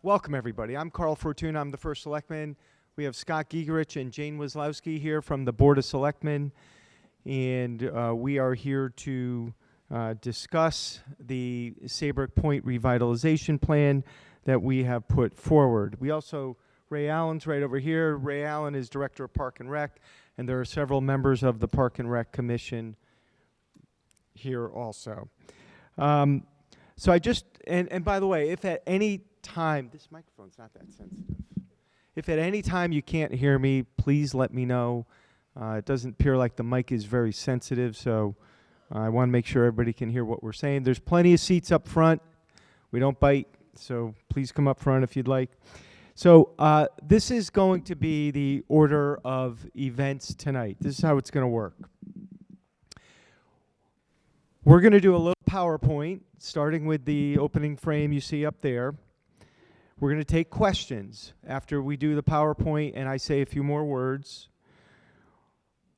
Welcome, everybody. I'm Carl Fortuna. I'm the first selectman. We have Scott Gigerich and Jane Wizlowski here from the Board of Selectmen, and we are here to discuss the Saybrook Point revitalization plan that we have put forward. We also, Ray Allen's right over here. Ray Allen is Director of Park and Rec, and there are several members of the Park and Rec Commission here also. So I just, and by the way, if at any time, this microphone's not that sensitive. If at any time you can't hear me, please let me know. It doesn't appear like the mic is very sensitive, so I want to make sure everybody can hear what we're saying. There's plenty of seats up front. We don't bite, so please come up front if you'd like. So this is going to be the order of events tonight. This is how it's going to work. We're going to do a little PowerPoint, starting with the opening frame you see up there. We're going to take questions after we do the PowerPoint and I say a few more words.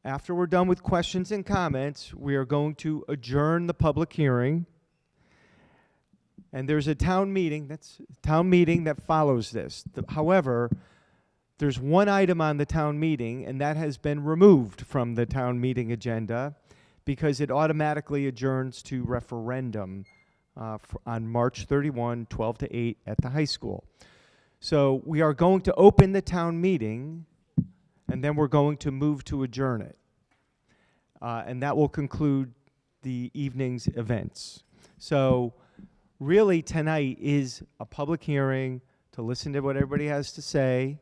After we're done with questions and comments, we are going to adjourn the public hearing. And there's a town meeting that follows this. However, there's one item on the town meeting, and that has been removed from the town meeting agenda because it automatically adjourns to referendum on March 31, 12 to 8 at the high school. So we are going to open the town meeting, and then we're going to move to adjourn it. And that will conclude the evening's events. So really tonight is a public hearing to listen to what everybody has to say.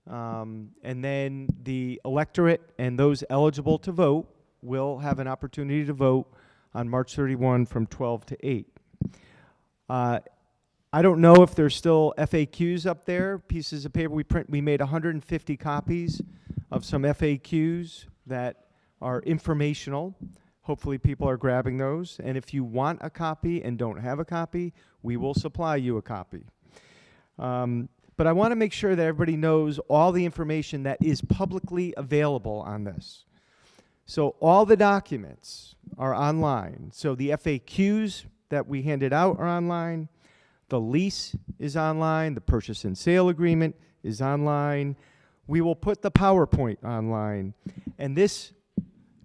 And then the electorate and those eligible to vote will have an opportunity to vote on March 31 from 12 to 8. I don't know if there's still FAQs up there, pieces of paper we made 150 copies of some FAQs that are informational. Hopefully people are grabbing those. And if you want a copy and don't have a copy, we will supply you a copy. But I want to make sure that everybody knows all the information that is publicly available on this. So all the documents are online. So the FAQs that we handed out are online. The lease is online. The purchase and sale agreement is online. We will put the PowerPoint online. And this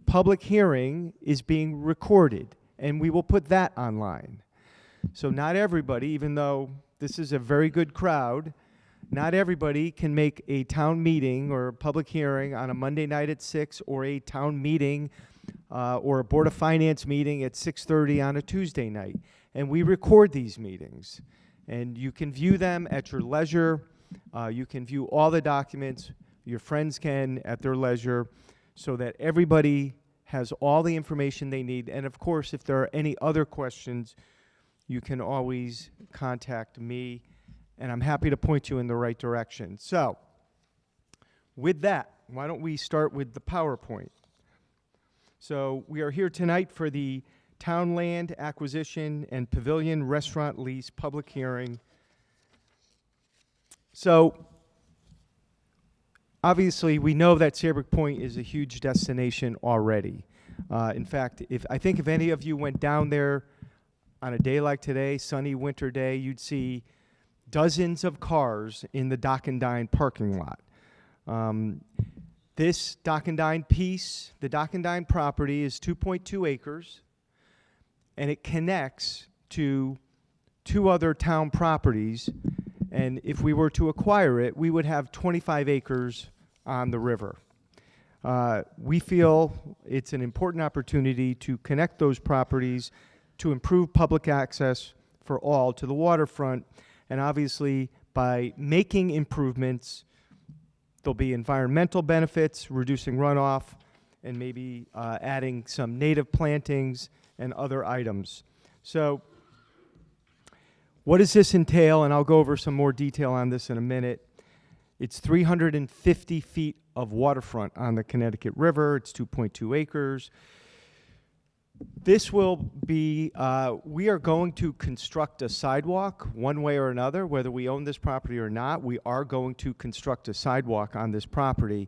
public hearing is being recorded, and we will put that online. So not everybody, even though this is a very good crowd, not everybody can make a town meeting or a public hearing on a Monday night at 6 or a town meeting or a Board of Finance meeting at 6:30 on a Tuesday night. And we record these meetings. And you can view them at your leisure. You can view all the documents. Your friends can at their leisure, so that everybody has all the information they need. And of course, if there are any other questions, you can always contact me, and I'm happy to point you in the right direction. So, with that, why don't we start with the PowerPoint? So, we are here tonight for the Town Land Acquisition and Pavilion Restaurant Lease public hearing. So, obviously, we know that Saybrook Point is a huge destination already. In fact, if any of you went down there on a day like today, sunny winter day, you'd see dozens of cars in the Dock and Dine parking lot. This Dock and Dine piece, the Dock and Dine property, is 2.2 acres, and it connects to two other town properties. And if we were to acquire it, we would have 25 acres on the river. We feel it's an important opportunity to connect those properties to improve public access for all to the waterfront. And obviously, by making improvements, there'll be environmental benefits, reducing runoff, and maybe adding some native plantings and other items. So what does this entail? And I'll go over some more detail on this in a minute. It's 350 feet of waterfront on the Connecticut River. It's 2.2 acres. This will be, we are going to construct a sidewalk one way or another, whether we own this property or not. We are going to construct a sidewalk on this property.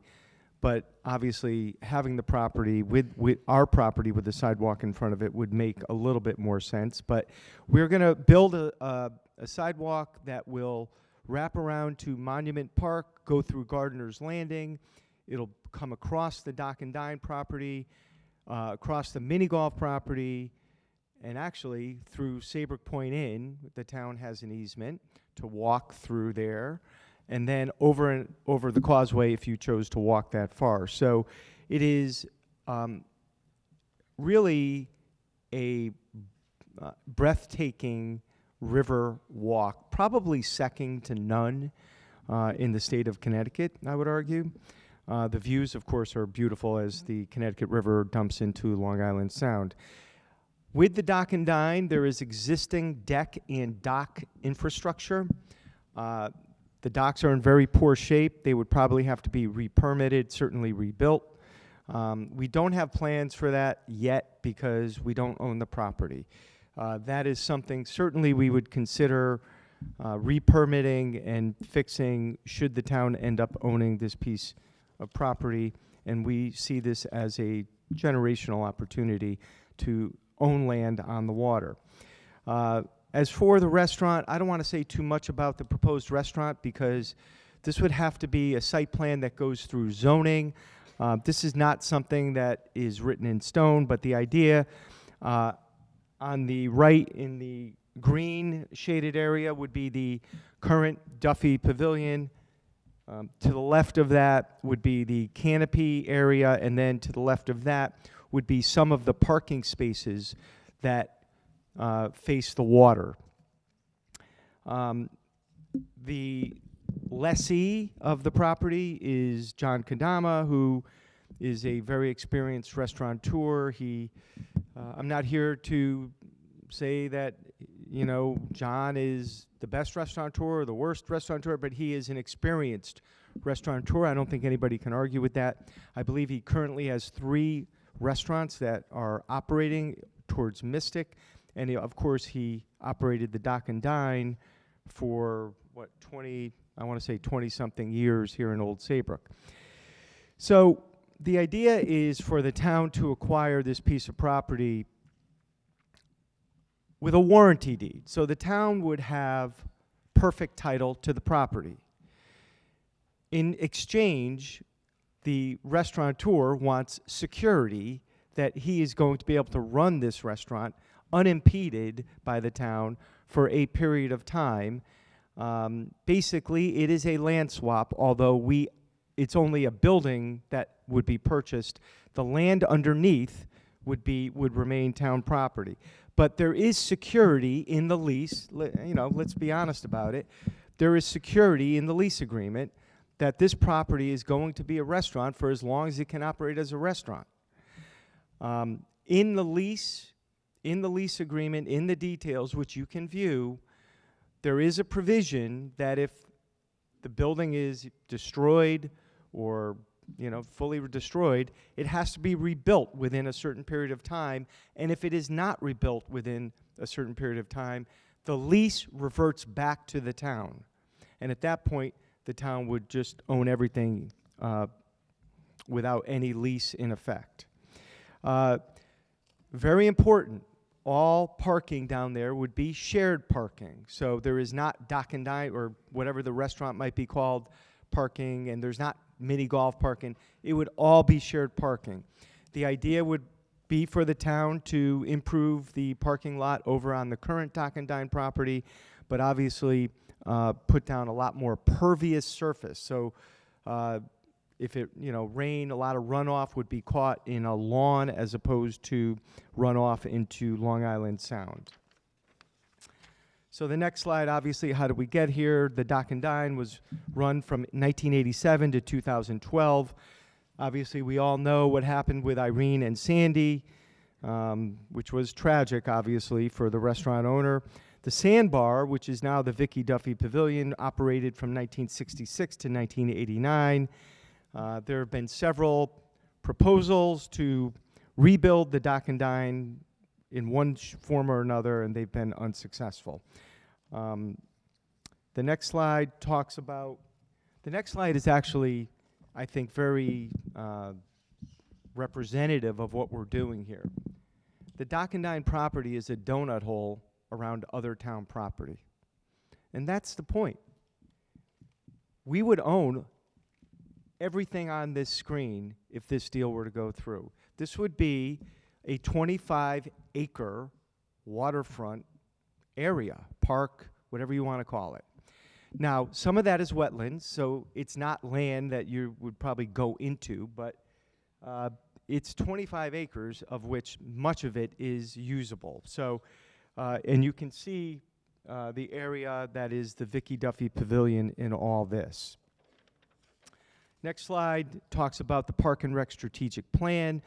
but obviously having the property with our property with the sidewalk in front of it would make a little bit more sense. But we're going to build a sidewalk that will wrap around to Monument Park, go through Gardener's Landing. It'll come across the Dock and Dine property, across the mini golf property, and actually through Saybrook Point Inn. The town has an easement to walk through there, and then over the causeway if you chose to walk that far. So it is really a breathtaking river walk, probably second to none in the state of Connecticut, I would argue. The views, of course, are beautiful as the Connecticut River dumps into Long Island Sound. With the Dock and Dine, there is existing deck and dock infrastructure. The docks are in very poor shape. They would probably have to be re-permitted, certainly rebuilt. We don't have plans for that yet because we don't own the property. That is something certainly we would consider re-permitting and fixing should the town end up owning this piece of property, and we see this as a generational opportunity to own land on the water. As for the restaurant, I don't want to say too much about the proposed restaurant because this would have to be a site plan that goes through zoning. This is not something that is written in stone, but the idea on the right in the green shaded area would be the current Duffy Pavilion. To the left of that would be the canopy area, and then to the left of that would be some of the parking spaces that face the water. The lessee of the property is John Kadama, who is a very experienced restaurateur. I'm not here to say that, you know, John is the best restaurateur or the worst restaurateur, but he is an experienced restaurateur. I don't think anybody can argue with that. I believe he currently has 3 restaurants that are operating towards Mystic, and of course he operated the Dock and Dine for what, 20-something years here in Old Saybrook. So the idea is for the town to acquire this piece of property with a warranty deed. So the town would have perfect title to the property. In exchange, the restaurateur wants security that he is going to be able to run this restaurant unimpeded by the town for a period of time. Basically, it is a land swap, although it's only a building that would be purchased. The land underneath would remain town property. But there is security in the lease. Let's be honest about it. There is security in the lease agreement that this property is going to be a restaurant for as long as it can operate as a restaurant. In the lease agreement, in the details, which you can view, there is a provision that if the building is destroyed or fully destroyed, it has to be rebuilt within a certain period of time. And if it is not rebuilt within a certain period of time, the lease reverts back to the town. And at that point, the town would just own everything without any lease in effect. Very important, all parking down there would be shared parking. So there is not Dock and Dine or whatever the restaurant might be called parking, and there's not mini golf parking. It would all be shared parking. The idea would be for the town to improve the parking lot over on the current Dock and Dine property, but obviously put down a lot more pervious surface. So if it rained, a lot of runoff would be caught in a lawn as opposed to runoff into Long Island Sound. So the next slide, obviously, how did we get here? The Dock and Dine was run from 1987 to 2012. Obviously, we all know what happened with Irene and Sandy, which was tragic, obviously, for the restaurant owner. The Sandbar, which is now the Vicky Duffy Pavilion, operated from 1966 to 1989. There have been several proposals to rebuild the Dock and Dine in one form or another, and they've been unsuccessful. The next slide talks about, the next slide is actually I think, very representative of what we're doing here. The Dock and Dine property is a donut hole around other town property. And that's the point. We would own everything on this screen if this deal were to go through. This would be a 25-acre waterfront area, park, whatever you want to call it. Now, some of that is wetlands, so it's not land that you would probably go into, but it's 25 acres, of which much of it is usable. So, and you can see the area that is the Vicky Duffy Pavilion in all this. Next slide talks about the Park and Rec Strategic Plan,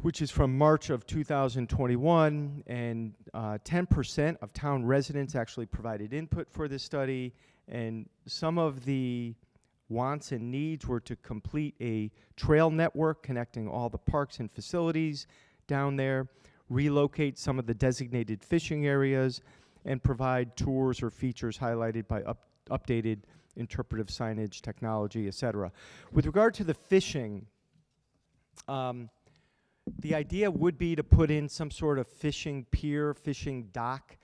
which is from March of 2021, and 10% of town residents actually provided input for this study, and some of the wants and needs were to complete a trail network connecting all the parks and facilities down there, relocate some of the designated fishing areas, and provide tours or features highlighted by updated interpretive signage, technology, etc. With regard to the fishing, the idea would be to put in some sort of fishing pier, fishing dock,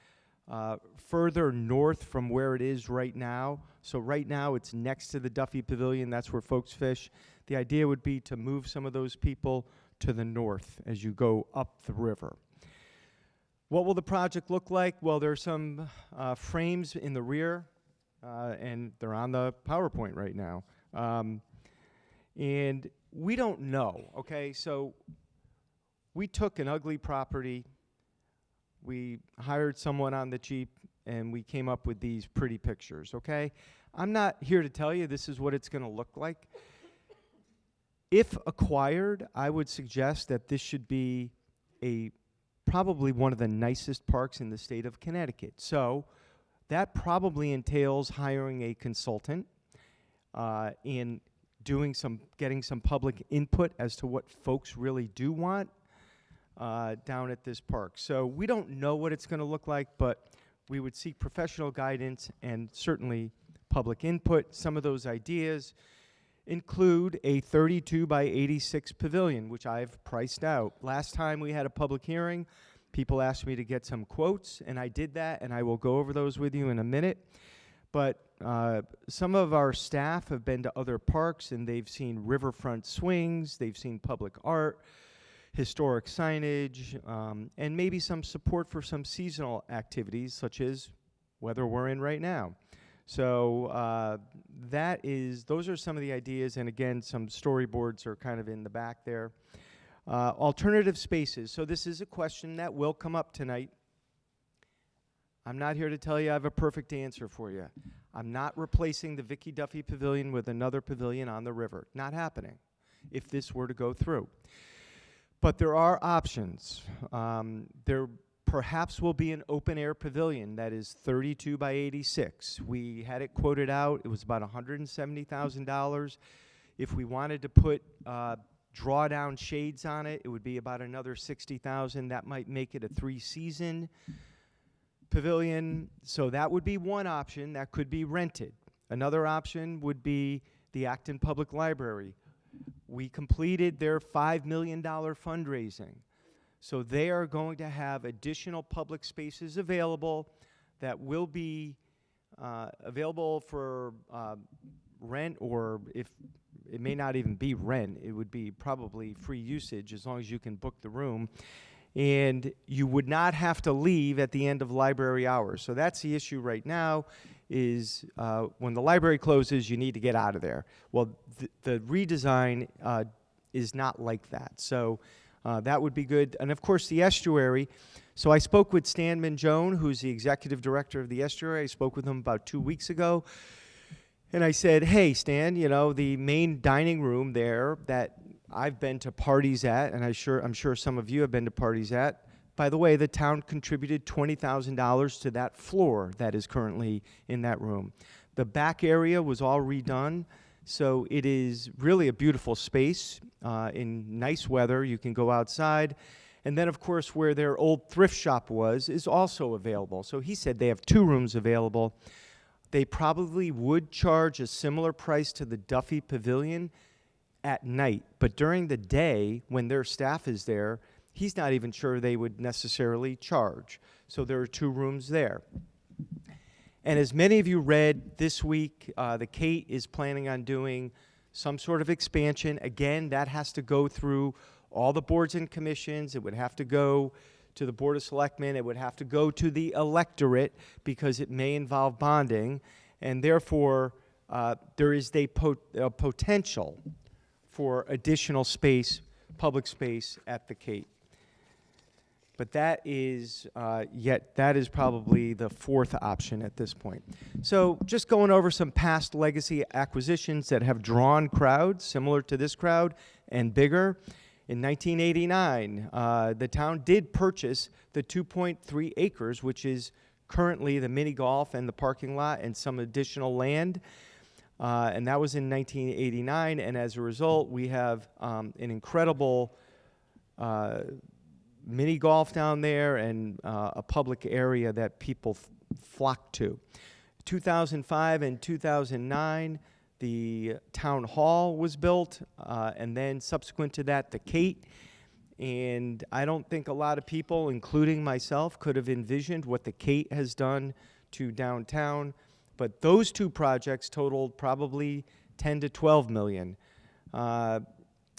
further north from where it is right now. So right now it's next to the Duffy Pavilion, that's where folks fish. The idea would be to move some of those people to the north as you go up the river. What will the project look like? Well, there are some frames in the rear, and they're on the PowerPoint right now. And we don't know, okay? So we took an ugly property, we hired someone on the cheap, and we came up with these pretty pictures, okay? I'm not here to tell you this is what it's gonna look like. If acquired, I would suggest that this should be probably one of the nicest parks in the state of Connecticut. So that probably entails hiring a consultant and getting some public input as to what folks really do want down at this park. So we don't know what it's going to look like, but we would seek professional guidance and certainly public input. Some of those ideas include a 32 by 86 pavilion, which I've priced out. Last time we had a public hearing, people asked me to get some quotes, and I did that, and I will go over those with you in a minute. But some of our staff have been to other parks, and they've seen riverfront swings, they've seen public art, historic signage, and maybe some support for some seasonal activities, such as weather we're in right now. So those are some of the ideas, and again, some storyboards are kind of in the back there. Alternative spaces. So this is a question that will come up tonight. I'm not here to tell you I have a perfect answer for you. I'm not replacing the Vicky Duffy Pavilion with another pavilion on the river. Not happening if this were to go through. But there are options. There perhaps will be an open-air pavilion that is 32 by 86. We had it quoted out. It was about $170,000. If we wanted to put drawdown shades on it, it would be about another $60,000. That might make it a 3-season pavilion. So that would be one option that could be rented. Another option would be the Acton Public Library. We completed their $5 million fundraising. So they are going to have additional public spaces available that will be available for rent, or if it may not even be rent, it would be probably free usage as long as you can book the room. And you would not have to leave at the end of library hours. So that's the issue right now, is when the library closes, you need to get out of there. Well, the redesign is not like that. So that would be good. And of course, the estuary. So I spoke with Stan Minjone, who's the executive director of the estuary. I spoke with him about 2 weeks ago. And I said, hey, Stan, you know, the main dining room there that I've been to parties at, and I'm sure some of you have been to parties at. By the way, the town contributed $20,000 to that floor that is currently in that room. The back area was all redone, so it is really a beautiful space. In nice weather, you can go outside. And then, of course, where their old thrift shop was is also available. So he said they have 2 rooms available. They probably would charge a similar price to the Duffy Pavilion at night, but during the day, when their staff is there, he's not even sure they would necessarily charge. So there are 2 rooms there. And as many of you read this week, the Kate is planning on doing some sort of expansion. Again, that has to go through all the boards and commissions. It would have to go to the Board of Selectmen. It would have to go to the electorate because it may involve bonding. And therefore, there is a potential for additional space, public space at the Kate. But that is probably the 4th option at this point. So just going over some past legacy acquisitions that have drawn crowds similar to this crowd and bigger. In 1989, the town did purchase the 2.3 acres, which is currently the mini golf and the parking lot and some additional land. And that was in 1989. And as a result, we have an incredible mini golf down there and a public area that people flock to. 2005 and 2009, the town hall was built, and then subsequent to that, the Kate. And I don't think a lot of people, including myself, could have envisioned what the Kate has done to downtown. But those 2 projects totaled probably 10 to 12 million.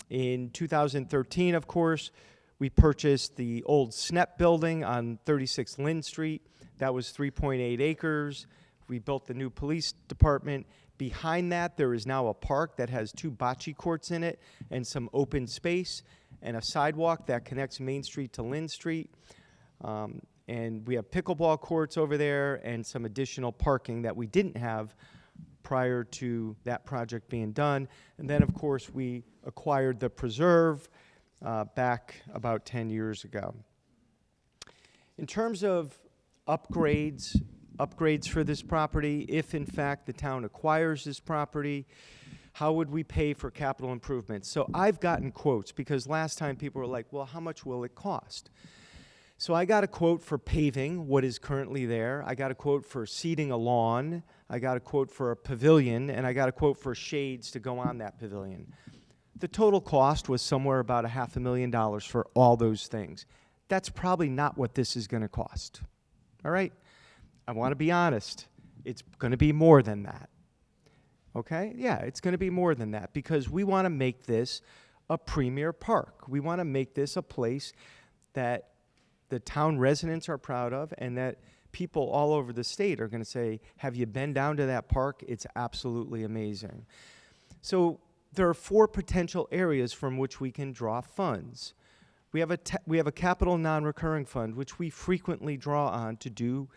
In 2013, of course, we purchased the old SNEP building on 36 Lynn Street. That was 3.8 acres. We built the new police department. Behind that, there is now a park that has 2 bocce courts in it and some open space and a sidewalk that connects Main Street to Lynn Street. And we have pickleball courts over there and some additional parking that we didn't have prior to that project being done. And then, of course, we acquired the preserve back about 10 years ago. In terms of upgrades for this property, if in fact the town acquires this property, how would we pay for capital improvements? So I've gotten quotes because last time people were like, well, how much will it cost? So I got a quote for paving what is currently there. I got a quote for seeding a lawn. I got a quote for a pavilion, and I got a quote for shades to go on that pavilion. The total cost was somewhere about $500,000 for all those things. That's probably not what this is going to cost. All right? I want to be honest. It's going to be more than that. Okay? Yeah, it's going to be more than that because we want to make this a premier park. We want to make this a place that the town residents are proud of and that people all over the state are going to say, have you been down to that park? It's absolutely amazing. So there are 4 potential areas from which we can draw funds. We have a capital non-recurring fund, which we frequently draw on to do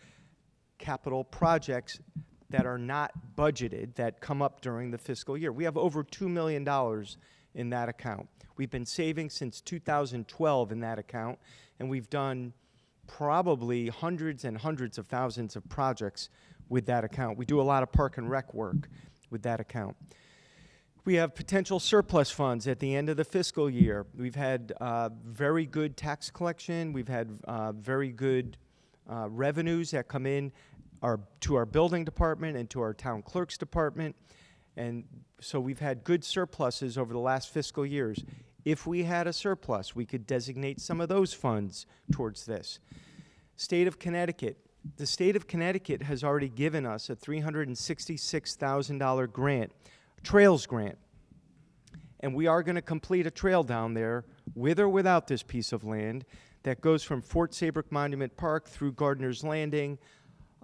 capital projects that are not budgeted, that come up during the fiscal year. We have over $2 million in that account. We've been saving since 2012 in that account, and we've done probably hundreds and hundreds of thousands of projects with that account. We do a lot of park and rec work with that account. We have potential surplus funds at the end of the fiscal year. We've had very good tax collection. We've had very good revenues that come in to our building department and to our town clerk's department. And so we've had good surpluses over the last fiscal years. If we had a surplus, we could designate some of those funds towards this. State of Connecticut. The state of Connecticut has already given us a $366,000 grant, trails grant. And we are going to complete a trail down there with or without this piece of land that goes from Fort Saybrook Monument Park through Gardner's Landing,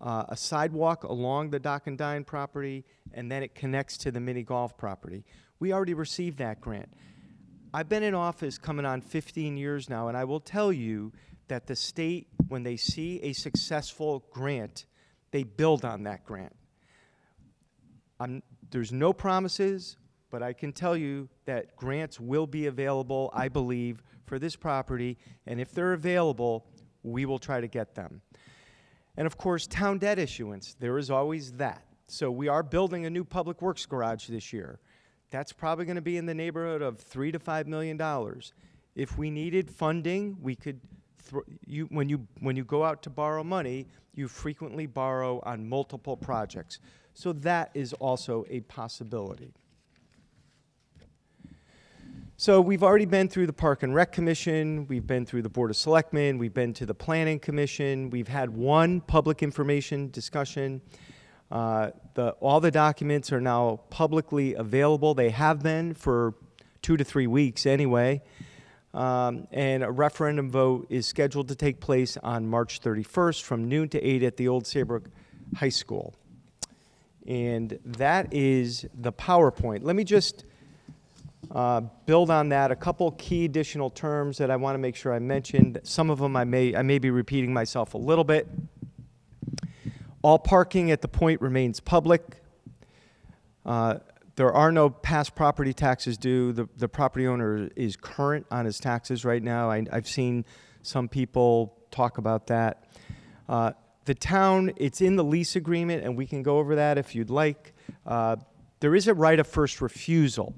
a sidewalk along the Dock and Dine property, and then it connects to the mini golf property. We already received that grant. I've been in office coming on 15 years now, and I will tell you that the state, when they see a successful grant, they build on that grant. There's no promises, but I can tell you that grants will be available, I believe, for this property, and if they're available, we will try to get them. And of course, town debt issuance, there is always that. So we are building a new public works garage this year. That's probably going to be in the neighborhood of $3 to $5 million. If we needed funding, we could, when you go out to borrow money, you frequently borrow on multiple projects. So that is also a possibility. So we've already been through the Park and Rec Commission, we've been through the Board of Selectmen, we've been to the Planning Commission, we've had one public information discussion. All the documents are now publicly available. They have been for 2 to 3 weeks anyway. And a referendum vote is scheduled to take place on March 31st from noon to 8 at the old Saybrook High School. And that is the PowerPoint. Let me just build on that. A couple key additional terms that I want to make sure I mentioned. Some of them I may be repeating myself a little bit. All parking at the point remains public. There are no past property taxes due. The property owner is current on his taxes right now. I've seen some people talk about that. The town, it's in the lease agreement, and we can go over that if you'd like. There is a right of first refusal,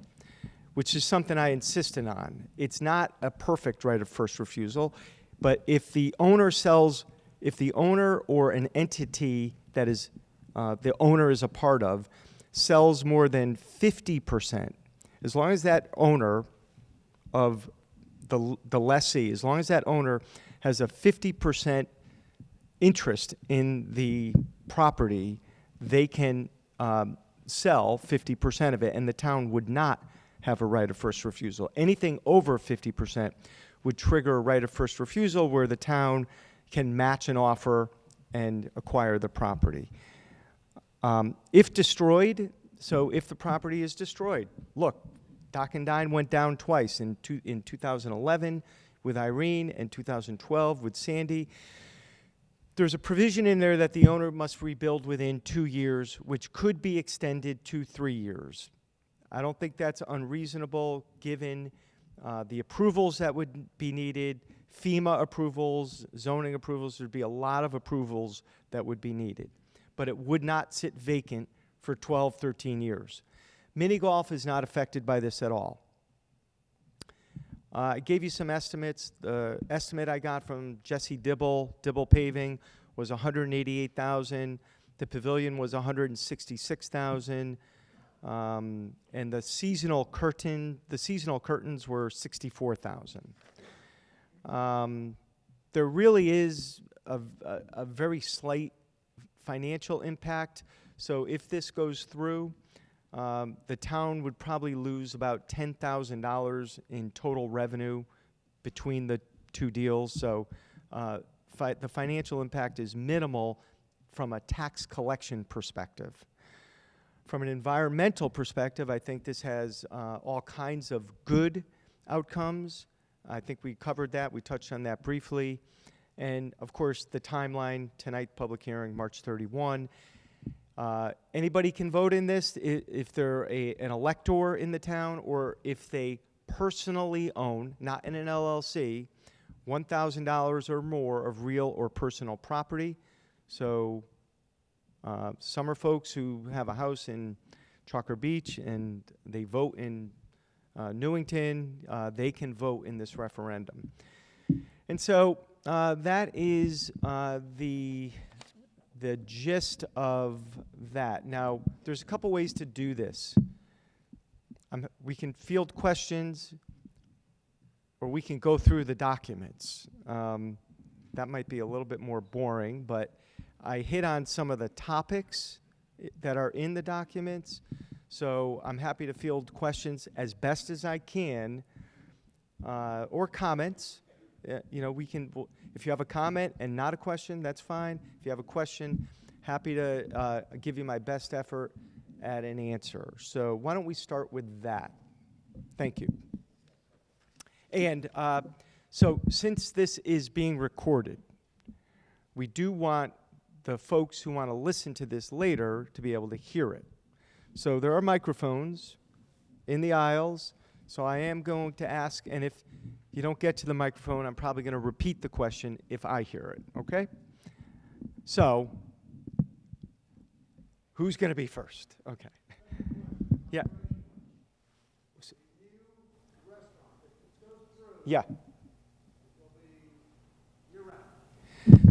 which is something I insisted on. It's not a perfect right of first refusal, but if the owner or an entity that is the owner is a part of sells more than 50%, as long as that owner of the lessee, as long as that owner has a 50% interest in the property, they can sell 50% of it, and the town would not have a right of first refusal. Anything over 50% would trigger a right of first refusal where the town can match an offer and acquire the property. If destroyed, so if the property is destroyed, look, Dock and Dine went down twice, in 2011 with Irene and 2012 with Sandy. There's a provision in there that the owner must rebuild within 2 years, which could be extended to 3 years. I don't think that's unreasonable given the approvals that would be needed, FEMA approvals, zoning approvals. There'd be a lot of approvals that would be needed. But it would not sit vacant for 12, 13 years. Mini golf is not affected by this at all. I gave you some estimates. The estimate I got from Jesse Dibble Paving, was $188,000. The pavilion was $166,000. And the seasonal curtains were $64,000. There really is a very slight financial impact. So if this goes through, the town would probably lose about $10,000 in total revenue between the two deals. So the financial impact is minimal from a tax collection perspective. From an environmental perspective, I think this has all kinds of good outcomes. I think we covered that. We touched on that briefly. And, of course, the timeline, tonight, public hearing, March 31. Anybody can vote in this if they're an elector in the town or if they personally own, not in an LLC, $1,000 or more of real or personal property. So some are folks who have a house in Chalker Beach and they vote in Newington. They can vote in this referendum. And so that is the gist of that. Now, there's a couple ways to do this. We can field questions, or we can go through the documents. That might be a little bit more boring, but I hit on some of the topics that are in the documents. So I'm happy to field questions as best as I can, or comments. You know, if you have a comment and not a question, that's fine. If you have a question, happy to give you my best effort at an answer. So why don't we start with that? Thank you. And so since this is being recorded, we do want the folks who want to listen to this later to be able to hear it. So there are microphones in the aisles. So I am going to ask, and if you don't get to the microphone, I'm probably going to repeat the question if I hear it, okay? So, who's going to be first? Okay. Yeah. Yeah.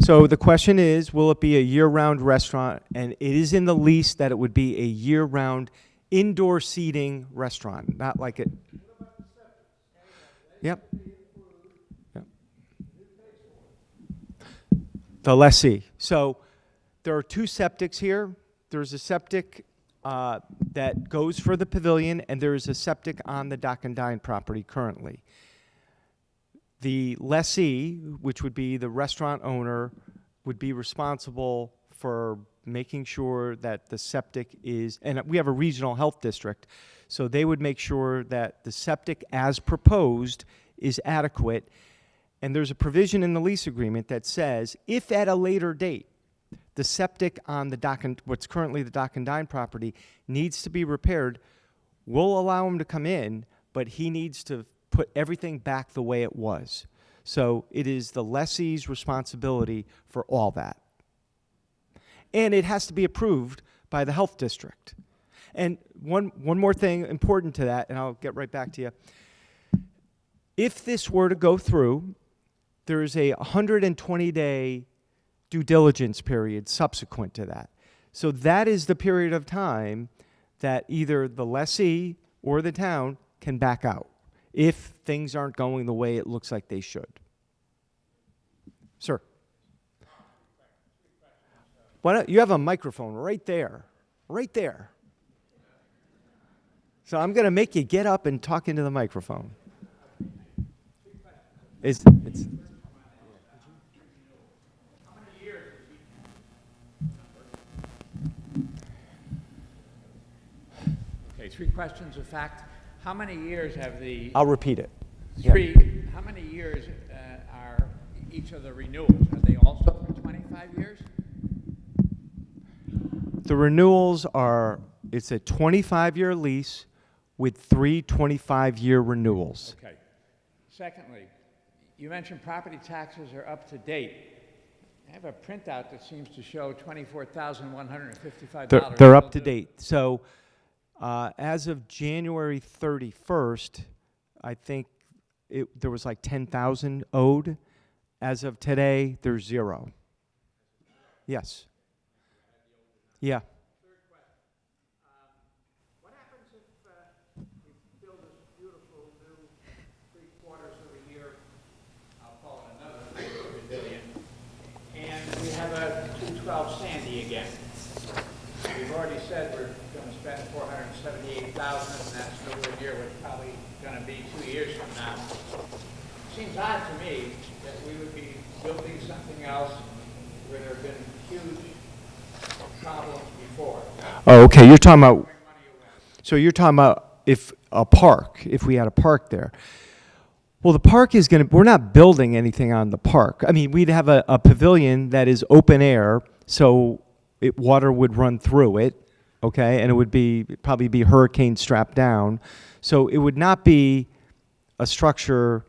So the question is, will it be a year-round restaurant? And it is in the lease that it would be a year-round indoor seating restaurant, not like it. Yep. Yep. The lessee. So there are two septics here. There's a septic that goes for the pavilion, and there's a septic on the Dock and Dine property currently. The lessee, which would be the restaurant owner, would be responsible for making sure that the septic is, and we have a regional health district, so they would make sure that the septic as proposed is adequate. And there's a provision in the lease agreement that says if at a later date the septic on the Dock and, what's currently the Dock and Dine property, needs to be repaired, we'll allow him to come in, but he needs to put everything back the way it was. So it is the lessee's responsibility for all that. And it has to be approved by the health district. And one more thing important to that, and I'll get right back to you. If this were to go through, there is a 120-day due diligence period subsequent to that. So that is the period of time that either the lessee or the town can back out if things aren't going the way it looks like they should. Sir. Why don't you have a microphone right there? Right there. So I'm going to make you get up and talk into the microphone. It's Okay, three questions of fact. How many years have the I'll repeat it. how many years are each of the renewals? Are they also for 25 years? The renewals are, it's a 25-year lease with 3 25-year renewals. Okay. Secondly, you mentioned property taxes are up to date. I have a printout that seems to show $24,155. They're up to date. So as of January 31st, I think there was like 10,000 owed. As of today, there's 0. Yes. Yeah. Third question. What happens if we build this beautiful new 3/4 of a year, I'll call it another pavilion, and we have a 212 Sandy again? We've already said we're going to spend $478,000, and that's nowhere near what's probably going to be 2 years from now. It seems odd to me that we would be building something else where there have been huge problems before. Oh, okay. You're talking about, so you're talking about if we had a park there. Well, the park is we're not building anything on the park. I mean, we'd have a pavilion that is open air, so water would run through it, okay, and it would probably be hurricane strapped down. So it would not be a structure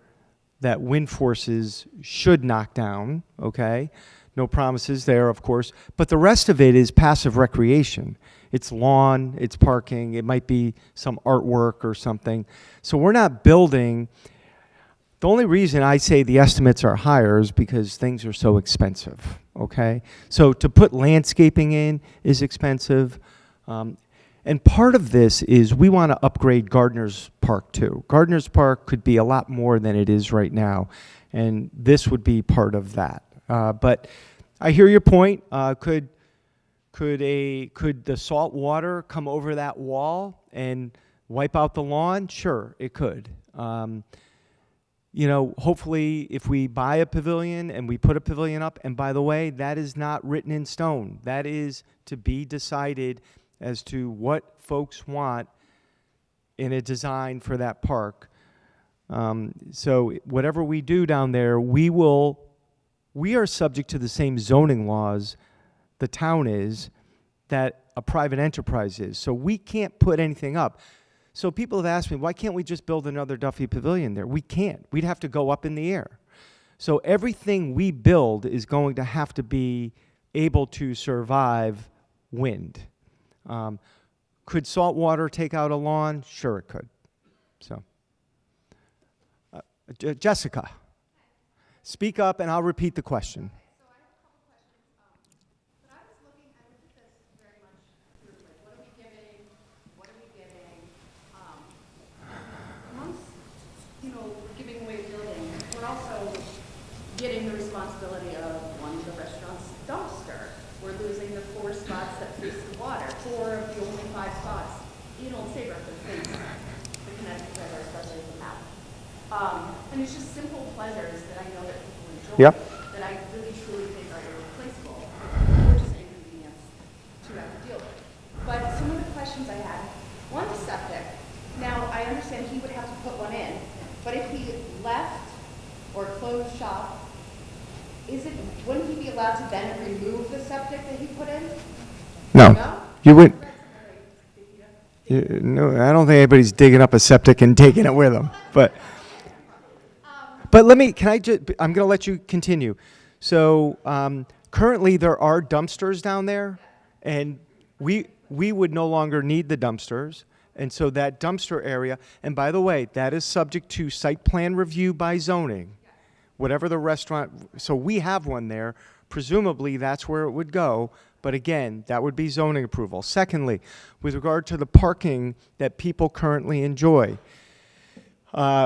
that wind forces should knock down, okay? No promises there, of course. But the rest of it is passive recreation. It's lawn, it's parking, it might be some artwork or something. So we're not building. The only reason I say the estimates are higher is because things are so expensive, okay? So to put landscaping in is expensive. And part of this is we want to upgrade Gardner's Park too. Gardner's Park could be a lot more than it is right now, and this would be part of that. But I hear your point. Could the salt water come over that wall and wipe out the lawn? Sure, it could. You know, hopefully if we buy a pavilion and we put a pavilion up, and by the way, that is not written in stone. That is to be decided as to what folks want in a design for that park. So whatever we do down there, we are subject to the same zoning laws the town is that a private enterprise is. So we can't put anything up. So people have asked me, why can't we just build another Duffy Pavilion there? We can't. We'd have to go up in the air. So everything we build is going to have to be able to survive wind. Could salt water take out a lawn? Sure it could. So, Jessica, speak up and I'll repeat the question. So I have a getting the responsibility of one, the restaurant's dumpster. We're losing the 4 spots that face the water, 4 of the only 5 spots in Old Saybrook that face the Connecticut River, especially the mouth. And it's just simple pleasures that I know that people enjoy, Yep. that I really truly think are irreplaceable. They're just an inconvenience to have to deal with. But some of the questions I had, one, the septic. Now, I understand he would have to put one in, but if he left or closed shop, wouldn't he be allowed to then remove the septic that he put in? No. No? You wouldn't. No, I don't think anybody's digging up a septic and taking it with them. But let me, I'm going to let you continue. So currently there are dumpsters down there, and we would no longer need the dumpsters. And so that dumpster area, and by the way, that is subject to site plan review by zoning. Whatever the restaurant, so we have one there. Presumably that's where it would go. But again, that would be zoning approval. Secondly, with regard to the parking that people currently enjoy,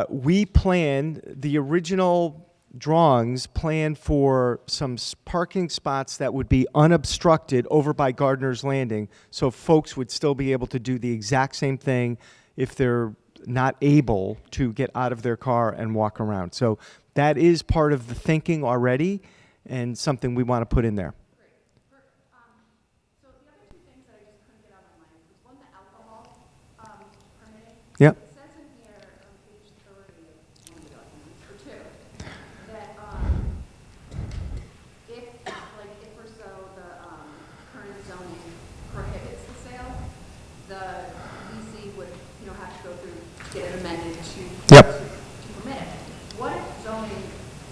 we planned, the original drawings planned for some parking spots that would be unobstructed over by Gardner's Landing, so folks would still be able to do the exact same thing if they're not able to get out of their car and walk around. So that is part of the thinking already and something we want to put in there. Great, perfect. So the other 2 things that I just couldn't get out of my mind was one, the alcohol permitting. Yep. It says in here on page 30 of one of the documents, or 2, that if or so the current zoning prohibits the sale, the VC would, have to go through, get it amended to Yep. to permit it. What if zoning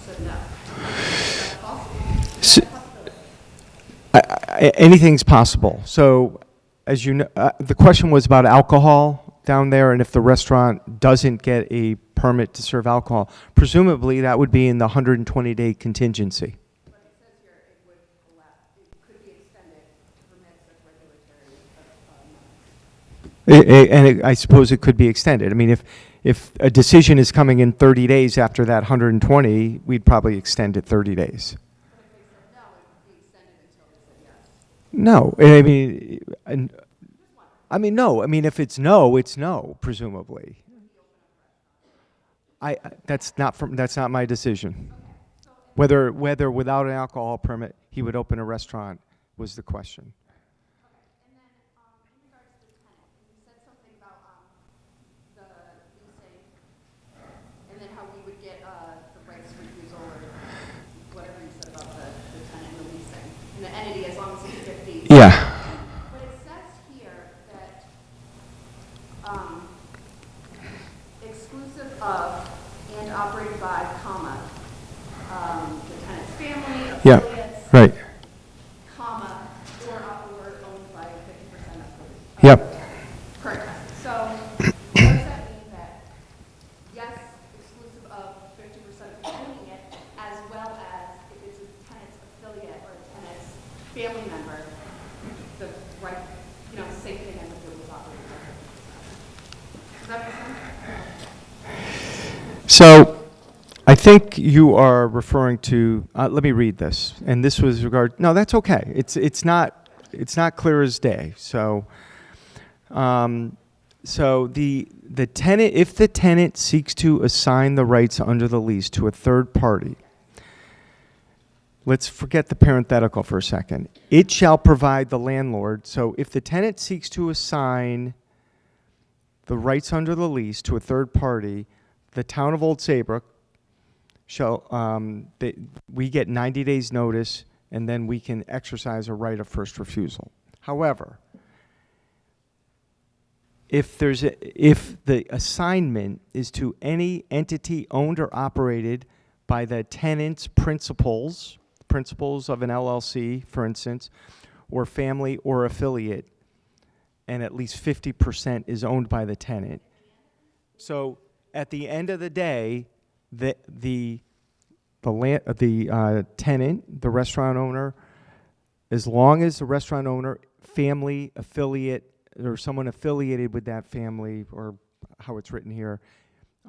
said no? Is that possible? Is So- that a possibility? Anything's possible. So, as you know, the question was about alcohol down there, and if the restaurant doesn't get a permit to serve alcohol, presumably that would be in the 120-day contingency. But it says here it could be extended to permit such regulatory And I suppose it could be extended. I mean, if a decision is coming in 30 days after that 120, we'd probably extend it 30 days. But if they said no, it would be extended until they said yes. No, no. I mean, if it's no, presumably. That's not my decision. Whether without an alcohol permit he would open a restaurant was the question. And then in regards to the tenant, you said something about the leasing, and then how we would get the rights to refusal or whatever you said about the tenant and the leasing, and the entity as long as it's 50. Yeah. But it says here that exclusive of and operated by, comma, the tenant's family, Yeah. affiliates, Right. comma, or owned by 50% of the Yep. current tenant. So what does that mean that, yes, exclusive of 50% of owning it, as well as if it's a tenant's affiliate or a tenant's family member, the right, same thing as if it was operated by 50%. Does that make sense? So, I think you are referring to. Let me read this. And this was No, that's okay. It's not clear as day. So, the tenant, if the tenant seeks to assign the rights under the lease to a third party, let's forget the parenthetical for a second. It shall provide the landlord. So, if the tenant seeks to assign the rights under the lease to a third party, the town of Old Saybrook shall, we get 90 days notice, and then we can exercise a right of first refusal. However, if the assignment is to any entity owned or operated by the tenant's principals of an LLC, for instance, or family or affiliate, and at least 50% is owned by the tenant. So at the end of the day, the tenant, the restaurant owner, as long as the restaurant owner, family, affiliate, or someone affiliated with that family, or how it's written here,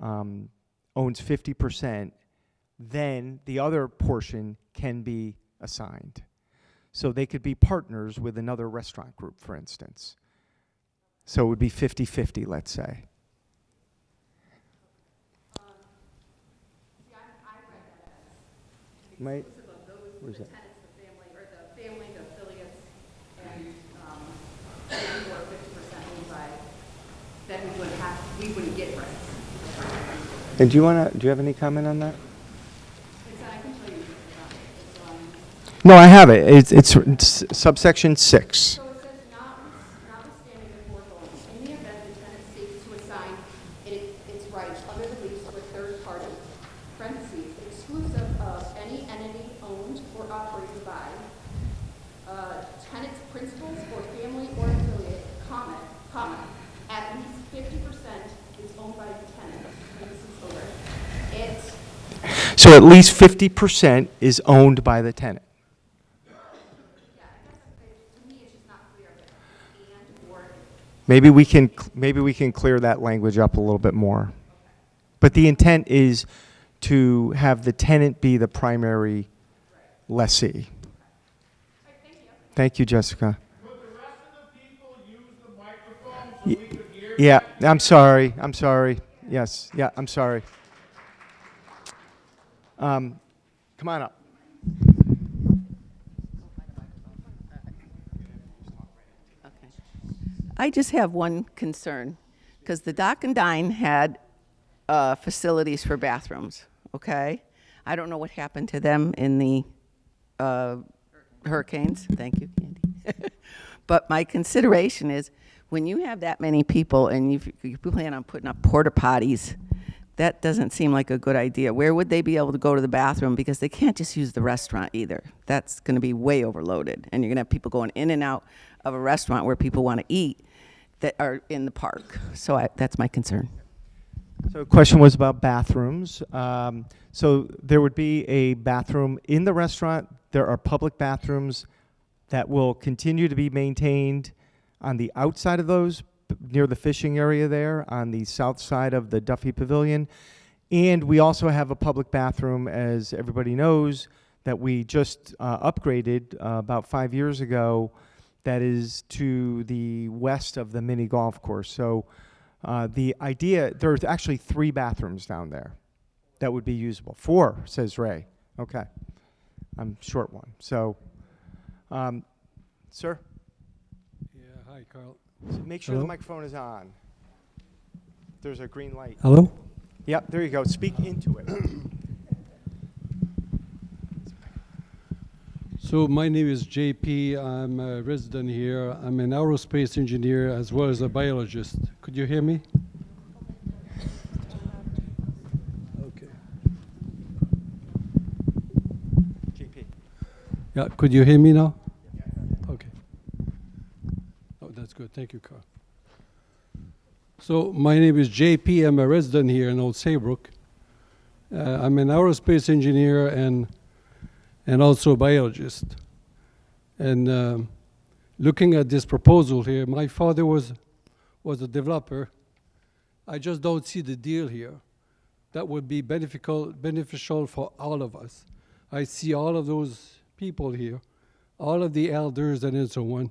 owns 50%, then the other portion can be assigned. So they could be partners with another restaurant group, for instance. So it would be 50-50, let's say. See, I read that as Might- exclusive of those, where's the that? tenants, the family, the affiliates, and, if we were 50% owned by, then we wouldn't get rents. And do you have any comment on that? I can tell you about it. No, I have it. It's subsection 6. So it says, notwithstanding the foregoing, in the event the tenant seeks to assign its rights under the lease to a third party, parentheses, exclusive of any entity owned or operated by, tenant's principals or family or affiliate, comma, at least 50% is owned by the tenant. And this is over. So at least 50% is owned by the tenant. Yeah, I guess to me it's just not clear if it's and or. Maybe we can clear that language up a little bit more. But the intent is to have the tenant be the primary lessee. Thank you, Jessica. Could the rest of the people use the microphone so we could hear? Yeah, I'm sorry. Yes, yeah, I'm sorry. Come on up. Okay. I just have one concern, because the Dock and Dine had facilities for bathrooms, okay? I don't know what happened to them in the hurricanes. Thank you, Candy. But my consideration is, when you have that many people and you plan on putting up porta potties, that doesn't seem like a good idea. Where would they be able to go to the bathroom? Because they can't just use the restaurant either. That's going to be way overloaded. And you're going to have people going in and out of a restaurant where people want to eat that are in the park. So that's my concern. So the question was about bathrooms. So there would be a bathroom in the restaurant. There are public bathrooms that will continue to be maintained on the outside of those, near the fishing area there, on the south side of the Duffy Pavilion. And we also have a public bathroom, as everybody knows, that we just upgraded about 5 years ago, that is to the west of the mini golf course. So the idea, there's actually 3 bathrooms down there that would be usable. 4, says Ray. Okay. I'm short one. So, sir? Yeah, hi, Carl. So make sure Hello? the microphone is on. There's a green light. Hello? Yep, there you go. Speak into it. So my name is JP. I'm a resident here. I'm an aerospace engineer as well as a biologist. Could you hear me? Okay. GP. Yeah, could you hear me now? Okay. Oh, that's good. Thank you, Carl. So my name is JP. I'm a resident here in Old Saybrook. I'm an aerospace engineer and also a biologist. And looking at this proposal here, my father was a developer. I just don't see the deal here. That would be beneficial for all of us. I see all of those people here, all of the elders and so on.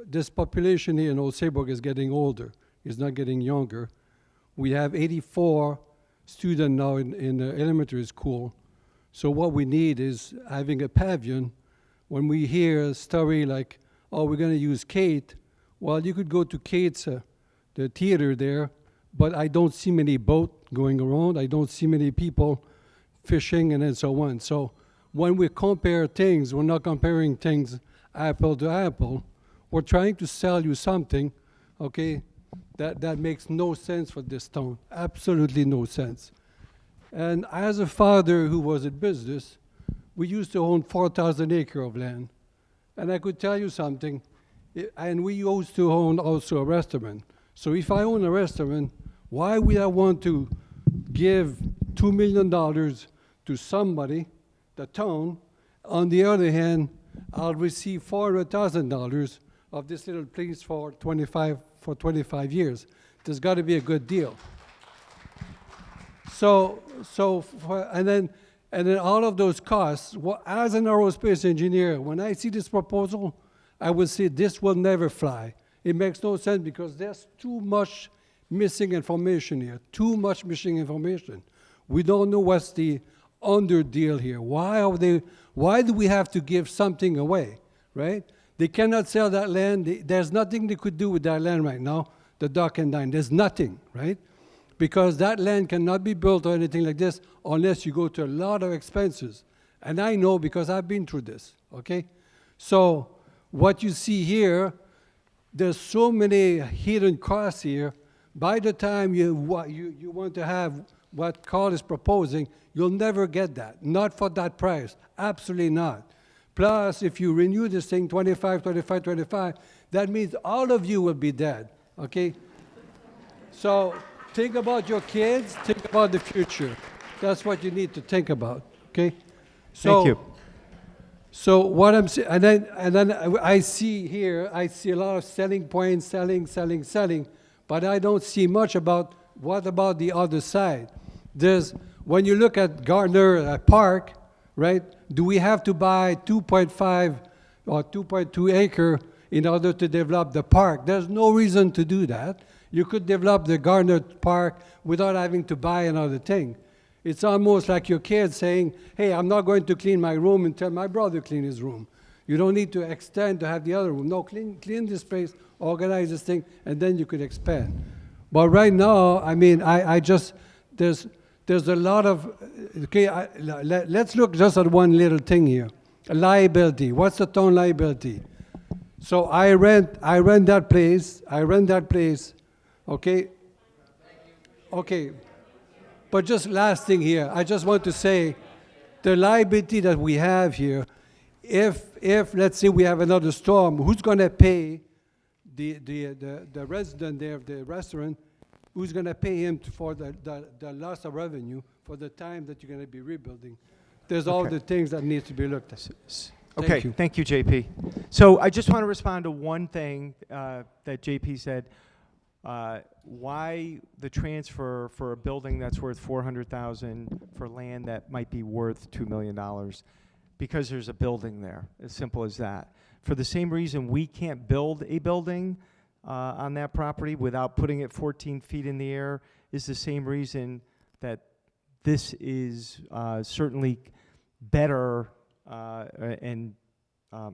This population here in Old Saybrook is getting older. It's not getting younger. We have 84 students now in the elementary school. So what we need is having a pavilion. When we hear a story like, oh, we're going to use Kate, well, you could go to Kate's, the theater there, but I don't see many boats going around. I don't see many people fishing and so on. So when we compare things, we're not comparing things apple to apple. We're trying to sell you something, okay, that makes no sense for this town. Absolutely no sense. And as a father who was in business, we used to own 4,000 acres of land. And I could tell you something, and we used to own also a restaurant. So if I own a restaurant, why would I want to give $2 million to somebody, the town? On the other hand, I'll receive $400,000 of this little place for 25 years. There's got to be a good deal. And And then all of those costs, as an aerospace engineer, when I see this proposal, I would say this will never fly. It makes no sense because there's too much missing information here, too much missing information. We don't know what's the under deal here. Why do we have to give something away, right? They cannot sell that land. There's nothing they could do with that land right now, the dock and dine. There's nothing, right? Because that land cannot be built or anything like this unless you go to a lot of expenses. And I know because I've been through this, okay? So what you see here, there's so many hidden costs here. By the time you want to have what Carl is proposing, you'll never get that. Not for that price. Absolutely not. Plus, if you renew this thing 25, 25, 25, that means all of you will be dead, okay? So think about your kids, think about the future. That's what you need to think about, okay? So, Thank you. So what I'm saying, and then I see here, I see a lot of selling points, selling, but I don't see much about what about the other side. When you look at Gardner Park, right, do we have to buy 2.5 or 2.2 acre in order to develop the park? There's no reason to do that. You could develop the Gardner Park without having to buy another thing. It's almost like your kid saying, hey, I'm not going to clean my room until my brother clean his room. You don't need to extend to have the other room. No, clean this place, organize this thing, and then you could expand. But right now, I mean, there's a lot of, okay, let's look just at one little thing here. Liability. What's the town liability? So I rent that place, okay? Okay. But just last thing here, I just want to say, the liability that we have here, if let's say we have another storm, who's going to pay the resident there of the restaurant? Who's going to pay him for the loss of revenue for the time that you're going to be rebuilding? There's all the things that need to be looked at. Okay, thank you, JP. So I just want to respond to one thing that JP said. Why the transfer for a building that's worth $400,000 for land that might be worth $2 million? Because there's a building there, as simple as that. For the same reason we can't build a building on that property without putting it 14 feet in the air is the same reason that this is certainly better and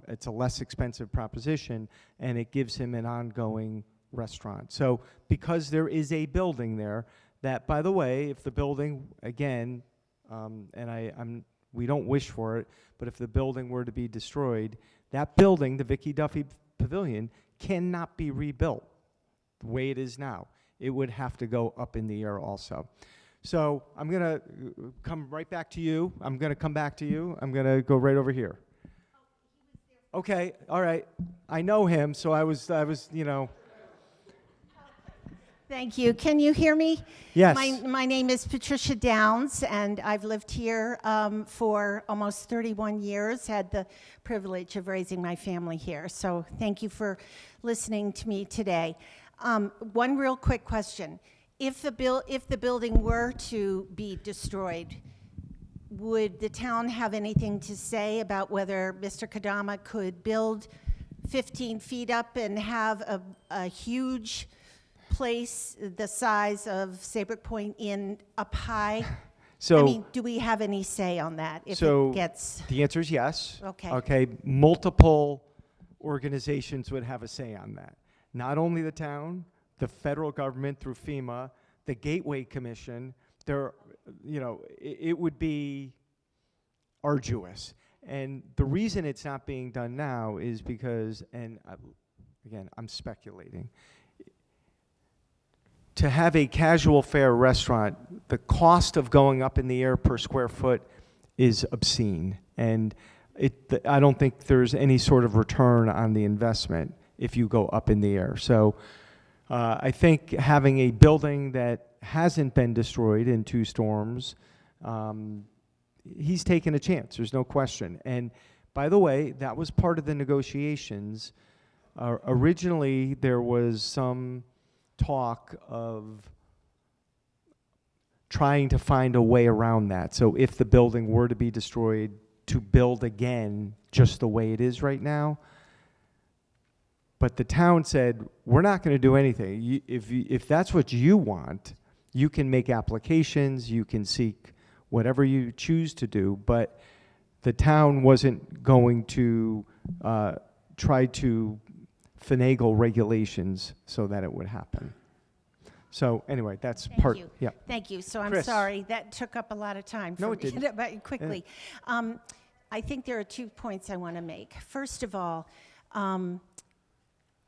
it's a less expensive proposition, and it gives him an ongoing restaurant. So because there is a building there, that, by the way, if the building, again, and we don't wish for it, but if the building were to be destroyed, that building, the Vicky Duffy Pavilion, cannot be rebuilt the way it is now. It would have to go up in the air also. So I'm going to come right back to you. I'm going to come back to you. I'm going to go right over here. Okay, all right. I know him, so I was, you know. Thank you. Can you hear me? Yes. My name is Patricia Downs, and I've lived here for almost 31 years, had the privilege of raising my family here. So thank you for listening to me today. One real quick question. If the building were to be destroyed, would the town have anything to say about whether Mr. Kadama could build 15 feet up and have a huge place the size of Saybrook Point in up high? So, I mean, do we have any say on that if so it gets? the answer is yes. Okay. Okay. Multiple organizations would have a say on that. Not only the town, the federal government through FEMA, the Gateway Commission. It would be arduous. And the reason it's not being done now is because, and again, I'm speculating, to have a casual fare restaurant, the cost of going up in the air per square foot is obscene. And I don't think there's any sort of return on the investment if you go up in the air. So I think having a building that hasn't been destroyed in 2 storms, he's taken a chance, there's no question. And by the way, that was part of the negotiations. Originally, there was some talk of trying to find a way around that. So if the building were to be destroyed, to build again just the way it is right now. But the town said, we're not going to do anything. If that's what you want, you can make applications, you can seek whatever you choose to do, but the town wasn't going to try to finagle regulations so that it would happen. So anyway, that's Thank part. you. Yeah. Thank you. So I'm Chris. sorry, that took up a lot of time for No, me. it didn't. But quickly. I think there are 2 points I want to make. First of all, I'm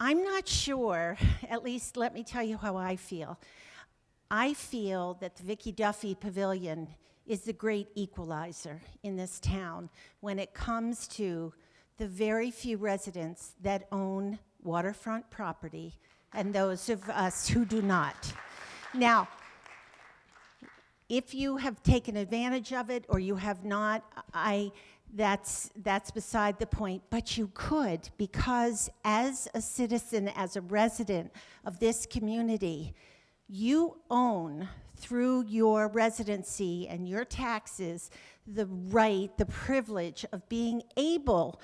not sure, at least let me tell you how I feel. I feel that the Vicky Duffy Pavilion is the great equalizer in this town when it comes to the very few residents that own waterfront property and those of us who do not. Now, if you have taken advantage of it or you have not, that's beside the point, but you could, because as a citizen, as a resident of this community, you own, through your residency and your taxes, the right, the privilege of being able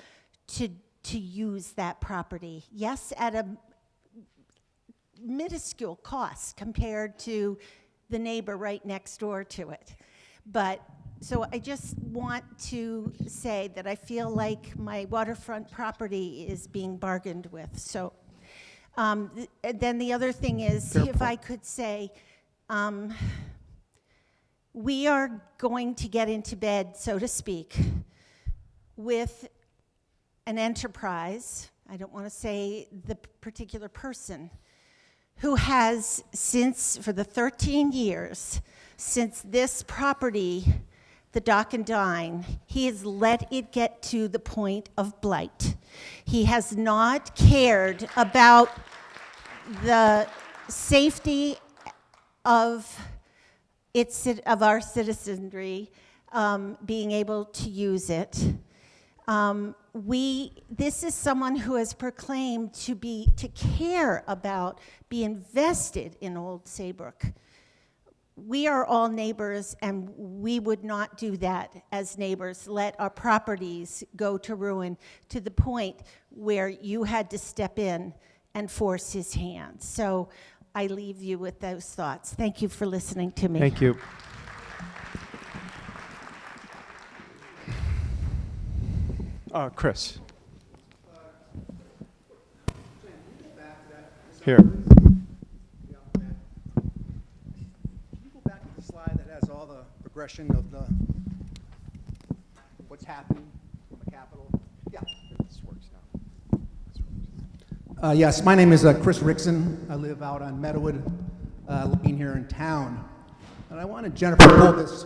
to use that property. Yes, at a minuscule cost compared to the neighbor right next door to it. But, so I just want to say that I feel like my waterfront property is being bargained with. So, then the other thing is, if I could say, we are going to get into bed, so to speak, with an enterprise, I don't want to say the particular person, who has since, for the 13 years, since this property, the Dock and Dine, he has let it get to the point of blight. He has not cared about the safety of our citizenry being able to use it. This is someone who has proclaimed to care about, be invested in Old Saybrook. We are all neighbors, and we would not do that as neighbors, let our properties go to ruin to the point where you had to step in and force his hand. So I leave you with those thoughts. Thank you for listening to me. Thank you. Chris. Here. Can you go back to the slide that has all the progression of what's happening from the Capitol? Yeah. This works now. Yes, my name is Chris Rickson. I live out on Meadowood Lane here in town. And I wanted Jennifer to pull this.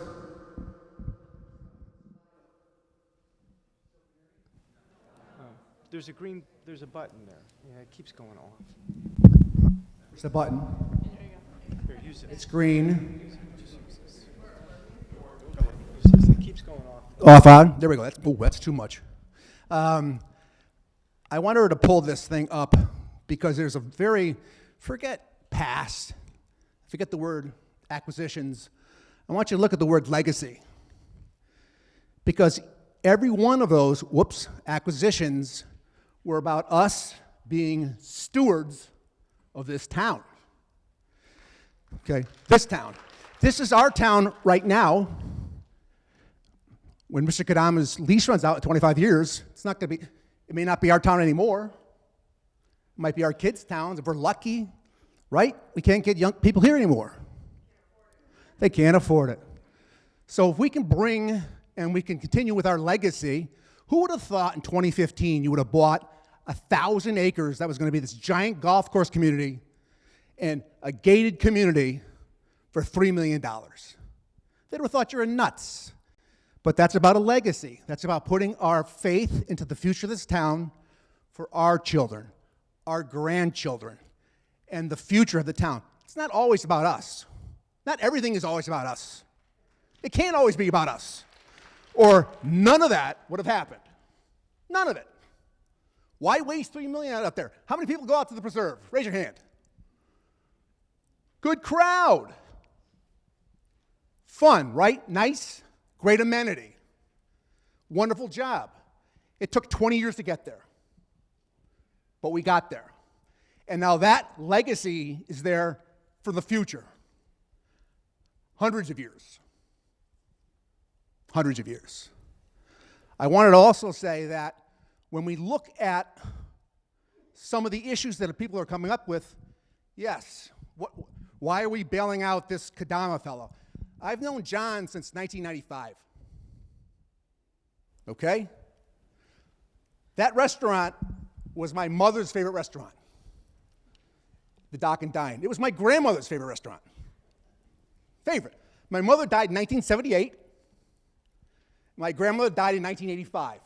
There's a button there. Yeah, it keeps going off. There's the button. Here, use it. It's green. It keeps going off. Off on. There we go. That's too much. I want her to pull this thing up because there's forget past, forget the word acquisitions. I want you to look at the word legacy. Because every one of those, acquisitions were about us being stewards of this town. Okay, this town. This is our town right now. When Mr. Kadama's lease runs out in 25 years, it may not be our town anymore. It might be our kids' towns if we're lucky, right? We can't get young people here anymore. They can't afford it. So if we can bring and we can continue with our legacy, who would have thought in 2015 you would have bought 1,000 acres that was going to be this giant golf course community and a gated community for $3 million? They would have thought you're nuts. But that's about a legacy. That's about putting our faith into the future of this town for our children, our grandchildren, and the future of the town. It's not always about us. Not everything is always about us. It can't always be about us. Or none of that would have happened. None of it. Why waste $3 million out there? How many people go out to the preserve? Raise your hand. Good crowd. Fun, right? Nice, great amenity, wonderful job. It took 20 years to get there, but we got there. And now that legacy is there for the future. Hundreds of years. Hundreds of years. I wanted to also say that when we look at some of the issues that people are coming up with, yes, why are we bailing out this Kadama fellow? I've known John since 1995. Okay? That restaurant was my mother's favorite restaurant, the Dock and Dine. It was my grandmother's favorite restaurant. Favorite. My mother died in 1978. My grandmother died in 1985.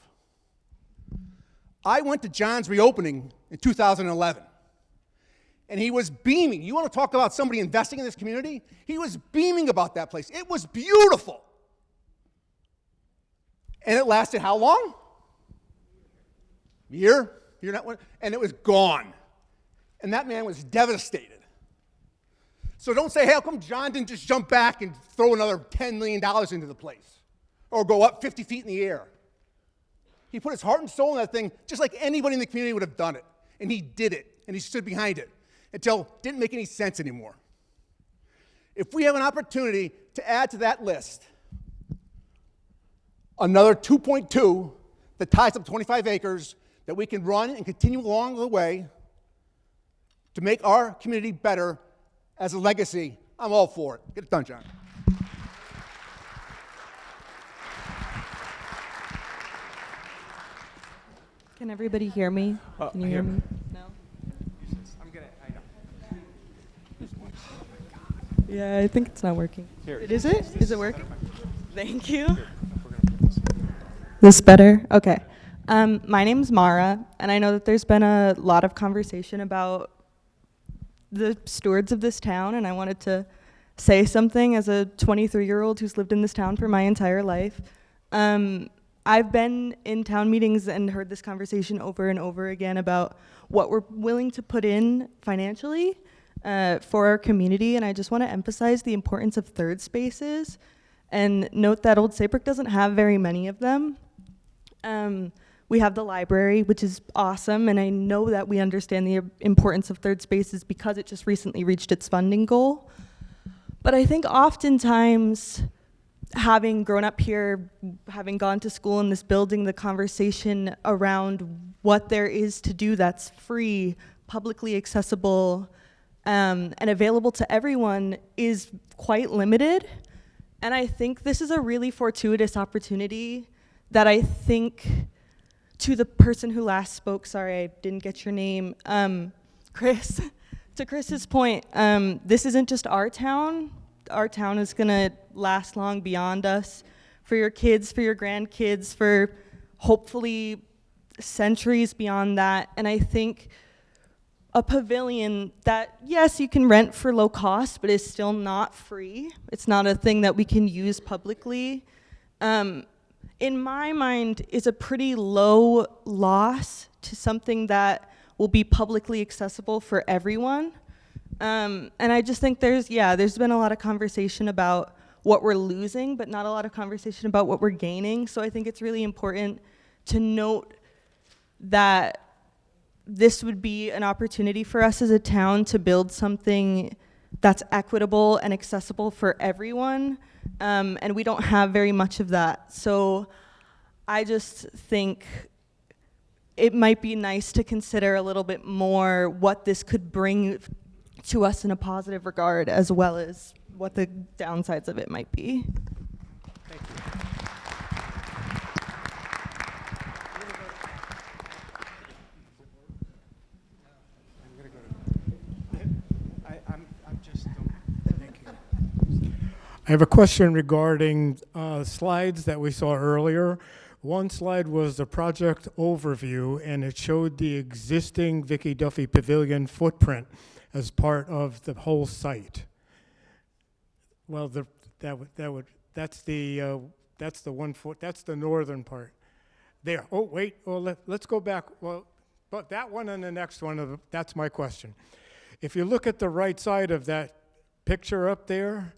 I went to John's reopening in 2011, and he was beaming. You want to talk about somebody investing in this community? He was beaming about that place. It was beautiful. And it lasted how long? Year? And it was gone. And that man was devastated. So don't say, hey, how come John didn't just jump back and throw another $10 million into the place? Or go up 50 feet in the air. He put his heart and soul in that thing just like anybody in the community would have done it. And he did it. And he stood behind it until it didn't make any sense anymore. If we have an opportunity to add to that list another 2.2 that ties up 25 acres that we can run and continue along the way to make our community better as a legacy, I'm all for it. Get it done, John. Can everybody hear me? Can you hear me? No? I'm gonna, I know. Yeah, I think it's not working. Here. Is it? Is it working? Thank you. This better? Okay. My name's Mara, and I know that there's been a lot of conversation about the stewards of this town, and I wanted to say something as a 23-year-old who's lived in this town for my entire life. I've been in town meetings and heard this conversation over and over again about what we're willing to put in financially for our community, and I just want to emphasize the importance of third spaces and note that Old Saybrook doesn't have very many of them. We have the library, which is awesome, and I know that we understand the importance of third spaces because it just recently reached its funding goal. But I think oftentimes, having grown up here, having gone to school in this building, the conversation around what there is to do that's free, publicly accessible, and available to everyone is quite limited. And I think this is a really fortuitous opportunity that I think, to the person who last spoke, sorry, I didn't get your name, Chris, to Chris's point, this isn't just our town. Our town is gonna last long beyond us, for your kids, for your grandkids, for hopefully centuries beyond that. And I think a pavilion that, yes, you can rent for low cost, but is still not free. It's not a thing that we can use publicly. In my mind, is a pretty low loss to something that will be publicly accessible for everyone. And I just think there's been a lot of conversation about what we're losing, but not a lot of conversation about what we're gaining. So I think it's really important to note that this would be an opportunity for us as a town to build something that's equitable and accessible for everyone. And we don't have very much of that. So I just think it might be nice to consider a little bit more what this could bring to us in a positive regard, as well as what the downsides of it might be. Thank you. I have a question regarding slides that we saw earlier. One slide was the project overview, and it showed the existing Vicky Duffy Pavilion footprint as part of the whole site. Well, that's the northern part. There. Oh, wait. Well, let's go back. Well, but that one and the next one. That's my question. If you look at the right side of that picture up there,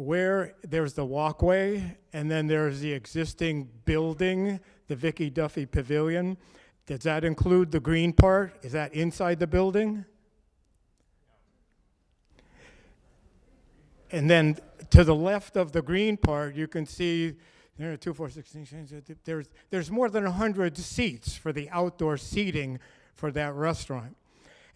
where there's the walkway, and then there's the existing building, the Vicky Duffy Pavilion. Does that include the green part? Is that inside the building? And then to the left of the green part, you can see there are 2, 4, 16. There's more than 100 seats for the outdoor seating for that restaurant.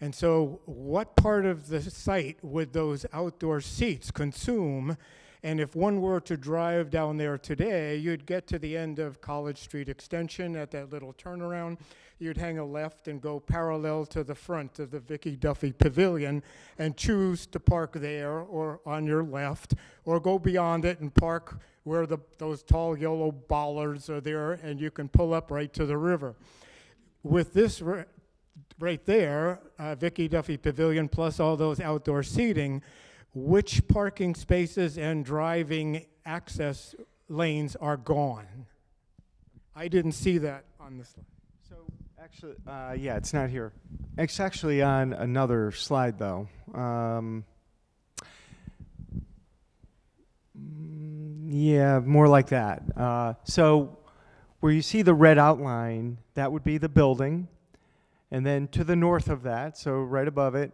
And so what part of the site would those outdoor seats consume? And if one were to drive down there today, you'd get to the end of College Street Extension at that little turnaround. You'd hang a left and go parallel to the front of the Vicky Duffy Pavilion and choose to park there or on your left, or go beyond it and park where those tall yellow bollards are there, and you can pull up right to the river. With this right there, Vicky Duffy Pavilion plus all those outdoor seating, which parking spaces and driving access lanes are gone? I didn't see that on the slide. So actually, yeah, it's not here. It's actually on another slide, though. Yeah, more like that. So where you see the red outline, that would be the building. And then to the north of that, so right above it,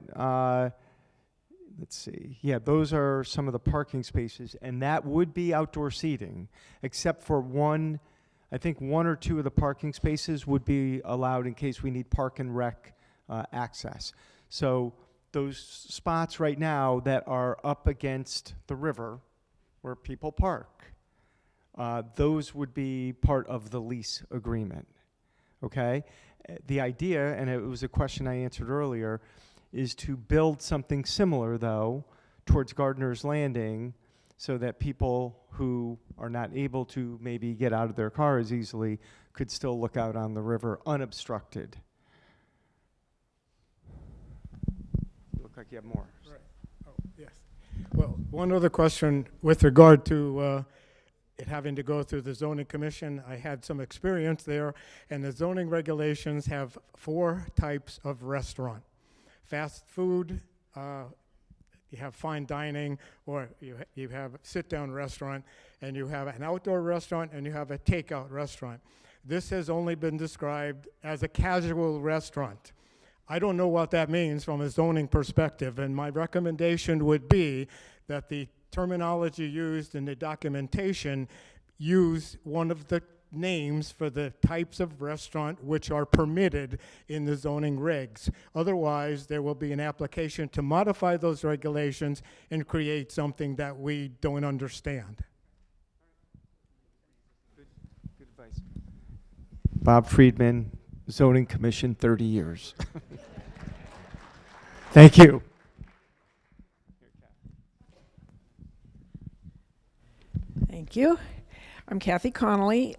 let's see. Yeah, those are some of the parking spaces, and that would be outdoor seating, except for one, I think 1 or 2 of the parking spaces would be allowed in case we need park and rec access. So those spots right now that are up against the river where people park, those would be part of the lease agreement, okay? The idea, and it was a question I answered earlier, is to build something similar, though, towards Gardner's Landing so that people who are not able to maybe get out of their car as easily could still look out on the river unobstructed. You look like you have more. Right. Oh, yes. Well, one other question with regard to it having to go through the zoning commission. I had some experience there, and the zoning regulations have 4 types of restaurant. Fast food, you have fine dining, or you have a sit-down restaurant, and you have an outdoor restaurant, and you have a takeout restaurant. This has only been described as a casual restaurant. I don't know what that means from a zoning perspective, and my recommendation would be that the terminology used in the documentation use one of the names for the types of restaurant which are permitted in the zoning regs. Otherwise, there will be an application to modify those regulations and create something that we don't understand. Good advice. Bob Friedman, Zoning Commission, 30 years. Thank you. Thank you. I'm Kathy Connolly.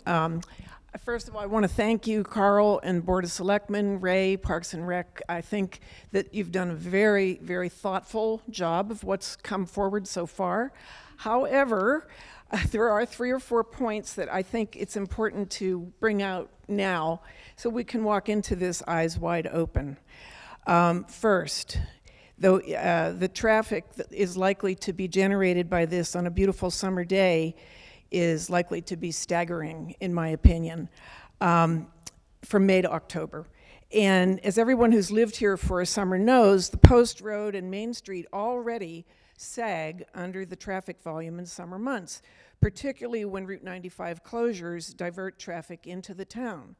First of all, I want to thank you, Carl, and Board of Selectmen, Ray, Parks and Rec. I think that you've done a very, very thoughtful job of what's come forward so far. However, there are 3 or 4 points that I think it's important to bring out now so we can walk into this eyes wide open. First, though the traffic that is likely to be generated by this on a beautiful summer day is likely to be staggering, in my opinion, from May to October. And as everyone who's lived here for a summer knows, the Post Road and Main Street already sag under the traffic volume in summer months, particularly when Route 95 closures divert traffic into the town.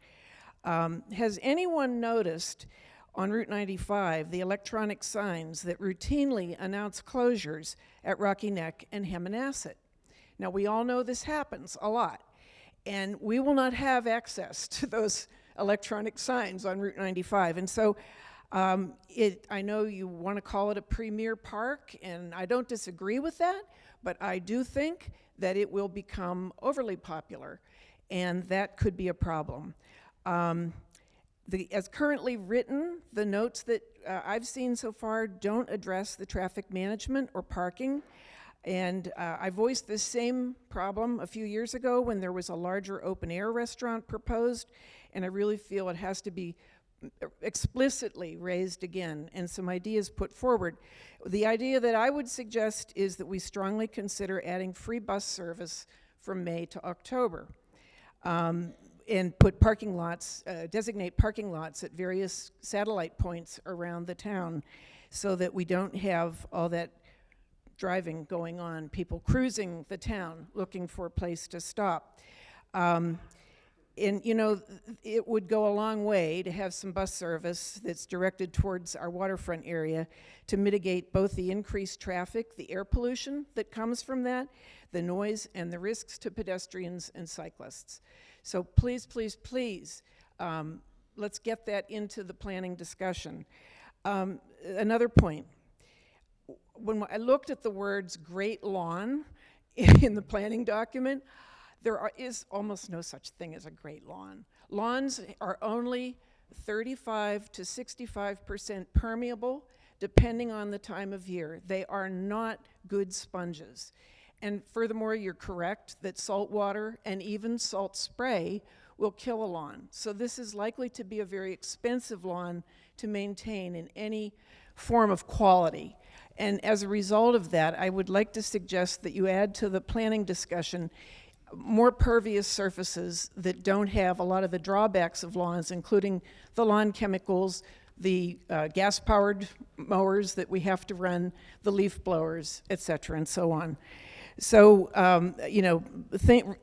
Has anyone noticed on Route 95 the electronic signs that routinely announce closures at Rocky Neck and Hammonasset? Now, we all know this happens a lot, and we will not have access to those electronic signs on Route 95. And so I know you want to call it a premier park, and I don't disagree with that, but I do think that it will become overly popular, and that could be a problem. As currently written, the notes that I've seen so far don't address the traffic management or parking. And I voiced this same problem a few years ago when there was a larger open air restaurant proposed, and I really feel it has to be explicitly raised again and some ideas put forward. The idea that I would suggest is that we strongly consider adding free bus service from May to October. And put parking lots, designate parking lots at various satellite points around the town so that we don't have all that driving going on, people cruising the town looking for a place to stop. And you know, it would go a long way to have some bus service that's directed towards our waterfront area to mitigate both the increased traffic, the air pollution that comes from that, the noise, and the risks to pedestrians and cyclists. So please, please, please, let's get that into the planning discussion. Another point, when I looked at the words great lawn in the planning document, there is almost no such thing as a great lawn. Lawns are only 35 to 65% permeable, depending on the time of year. They are not good sponges. And furthermore, you're correct that salt water and even salt spray will kill a lawn. So this is likely to be a very expensive lawn to maintain in any form of quality. And as a result of that, I would like to suggest that you add to the planning discussion more pervious surfaces that don't have a lot of the drawbacks of lawns, including the lawn chemicals, the gas-powered mowers that we have to run, the leaf blowers, et cetera, and so on. So, you know,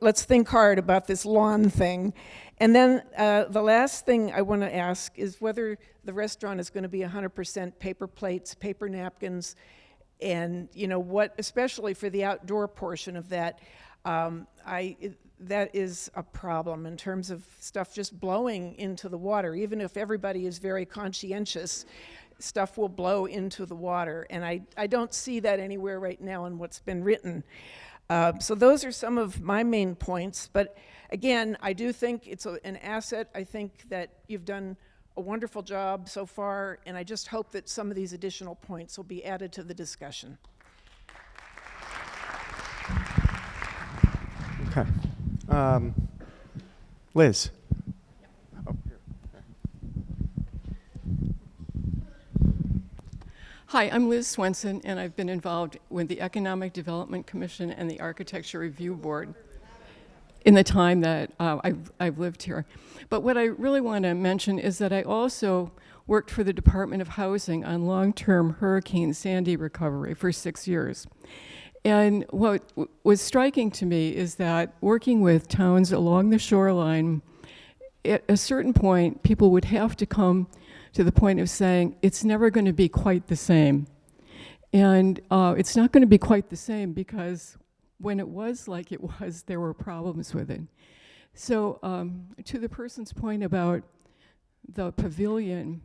let's think hard about this lawn thing. And then the last thing I want to ask is whether the restaurant is going to be 100% paper plates, paper napkins, and, you know, what, especially for the outdoor portion of that, that is a problem in terms of stuff just blowing into the water. Even if everybody is very conscientious, stuff will blow into the water. And I don't see that anywhere right now in what's been written. So those are some of my main points. But again, I do think it's an asset. I think that you've done a wonderful job so far. And I just hope that some of these additional points will be added to the discussion. Okay. Liz. Oh, here. Hi, I'm Liz Swenson, and I've been involved with the Economic Development Commission and the Architecture Review Board in the time that I've lived here. But what I really want to mention is that I also worked for the Department of Housing on long-term Hurricane Sandy recovery for 6 years. And what was striking to me is that working with towns along the shoreline, at a certain point, people would have to come to the point of saying, it's never going to be quite the same. And it's not going to be quite the same because when it was like it was, there were problems with it. So to the person's point about the pavilion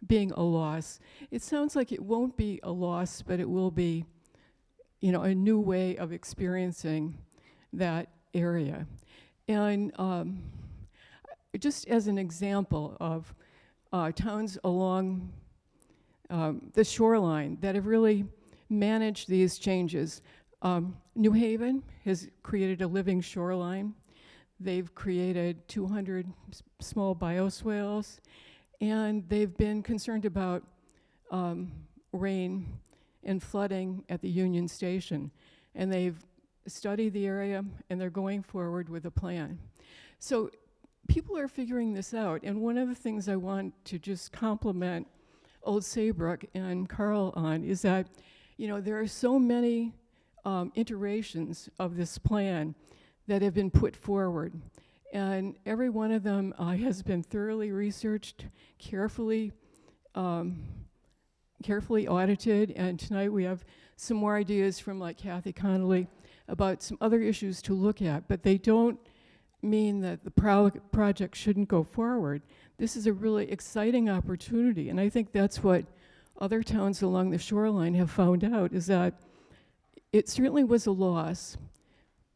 being a loss, it sounds like it won't be a loss, but it will be, you know, a new way of experiencing that area. And just as an example of towns along the shoreline that have really managed these changes, New Haven has created a living shoreline. They've created 200 small bioswales, and they've been concerned about rain and flooding at the Union Station. And they've studied the area, and they're going forward with a plan. So people are figuring this out. And one of the things I want to just compliment Old Saybrook and Carl on is that, you know, there are so many iterations of this plan that have been put forward. And every one of them has been thoroughly researched, carefully audited, and tonight we have some more ideas from like Kathy Connolly about some other issues to look at, but they don't mean that the project shouldn't go forward. This is a really exciting opportunity, and I think that's what other towns along the shoreline have found out, is that it certainly was a loss,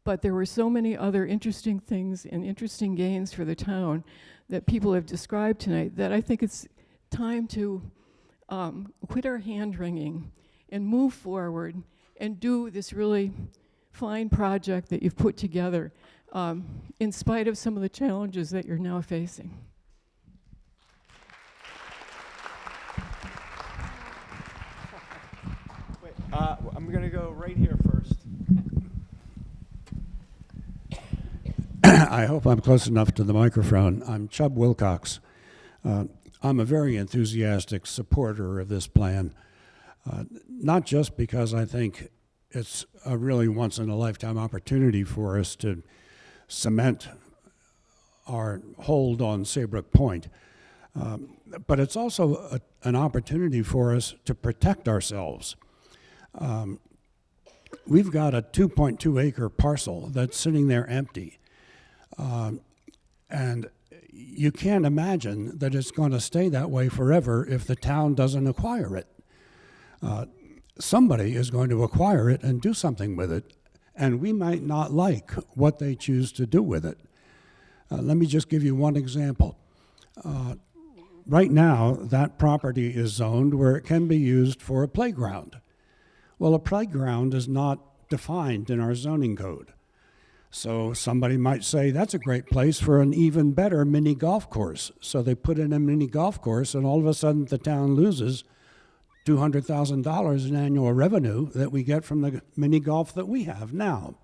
but there were so many other interesting things and interesting gains for the town that people have described tonight that I think it's time to quit our hand-wringing and move forward and do this really fine project that you've put together in spite of some of the challenges that you're now facing. I'm going to go right here first. I hope I'm close enough to the microphone. I'm Chubb Wilcox. I'm a very enthusiastic supporter of this plan, not just because I think it's a really once-in-a-lifetime opportunity for us to cement our hold on Saybrook Point, but it's also an opportunity for us to protect ourselves. We've got a 2.2-acre parcel that's sitting there empty. And you can't imagine that it's going to stay that way forever if the town doesn't acquire it. Somebody is going to acquire it and do something with it, and we might not like what they choose to do with it. Let me just give you one example. Right now, that property is zoned where it can be used for a playground. Well, a playground is not defined in our zoning code. So somebody might say, that's a great place for an even better mini golf course. So they put in a mini golf course, and all of a sudden the town loses $200,000 in annual revenue that we get from the mini golf that we have now.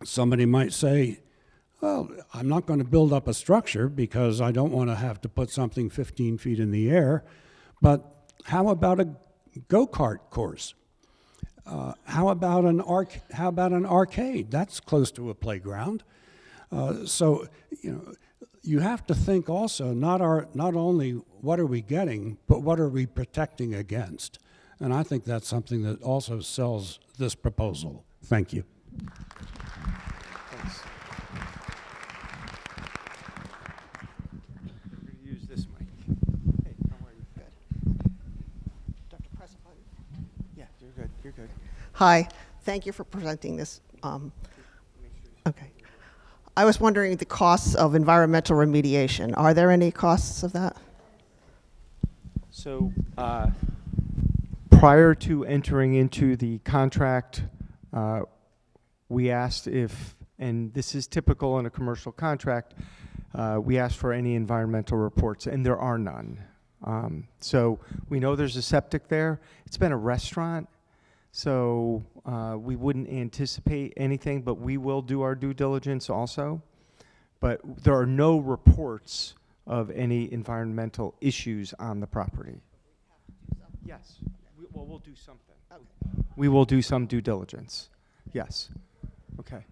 Somebody might say, well, I'm not going to build up a structure because I don't want to have to put something 15 feet in the air, but how about a go-kart course? How about an arcade? That's close to a playground. So, you have to think also not only what are we getting, but what are we protecting against. And I think that's something that also sells this proposal. Thank you. Thanks. We're going to use this mic. Hey, how are you? Good. Do I have to press a button? Yeah, you're good. You're good. Hi, thank you for presenting this. Okay. I was wondering the costs of environmental remediation. Are there any costs of that? So, prior to entering into the contract, we asked if, and this is typical in a commercial contract, we asked for any environmental reports, and there are none. So we know there's a septic there. It's been a restaurant, so we wouldn't anticipate anything, but we will do our due diligence also. But there are no reports of any environmental issues on the property. Yes. We'll do something. Okay. We will do some due diligence. Yes. Okay.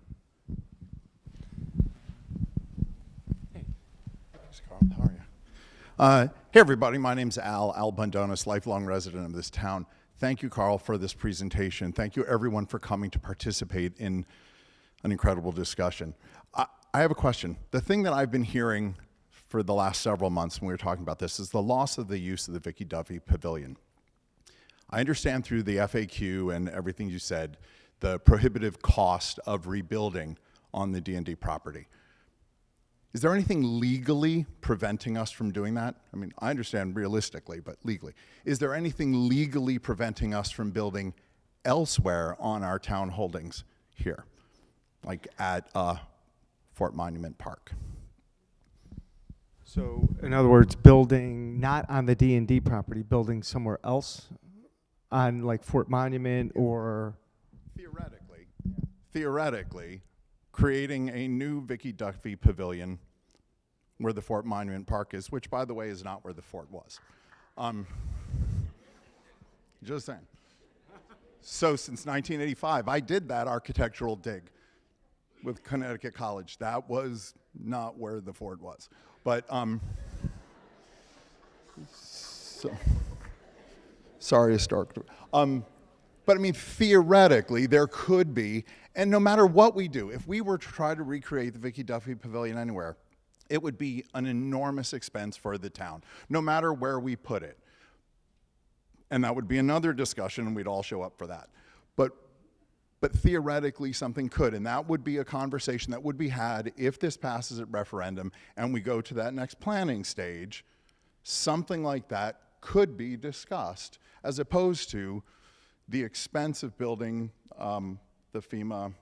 Thanks, Carl. How are you? Hey, everybody. My name's Al Bundonis, lifelong resident of this town. Thank you, Carl, for this presentation. Thank you, everyone, for coming to participate in an incredible discussion. I have a question. The thing that I've been hearing for the last several months when we were talking about this is the loss of the use of the Vicky Duffy Pavilion. I understand through the FAQ and everything you said, the prohibitive cost of rebuilding on the D&D property. Is there anything legally preventing us from doing that? I mean, I understand realistically, but legally. Is there anything legally preventing us from building elsewhere on our town holdings here, like at Fort Monument Park? So, in other words, building not on the D&D property, building somewhere else on like Fort Monument or? Theoretically, creating a new Vicky Duffy Pavilion where the Fort Monument Park is, which, by the way, is not where the fort was. Just saying. So since 1985, I did that architectural dig with Connecticut College. That was not where the fort was. But, sorry, historic. But I mean, theoretically, there could be, and no matter what we do, if we were to try to recreate the Vicky Duffy Pavilion anywhere, it would be an enormous expense for the town, no matter where we put it. And that would be another discussion, and we'd all show up for that. But theoretically, something could, and that would be a conversation that would be had if this passes at referendum and we go to that next planning stage. Something like that could be discussed, as opposed to the expense of building the FEMA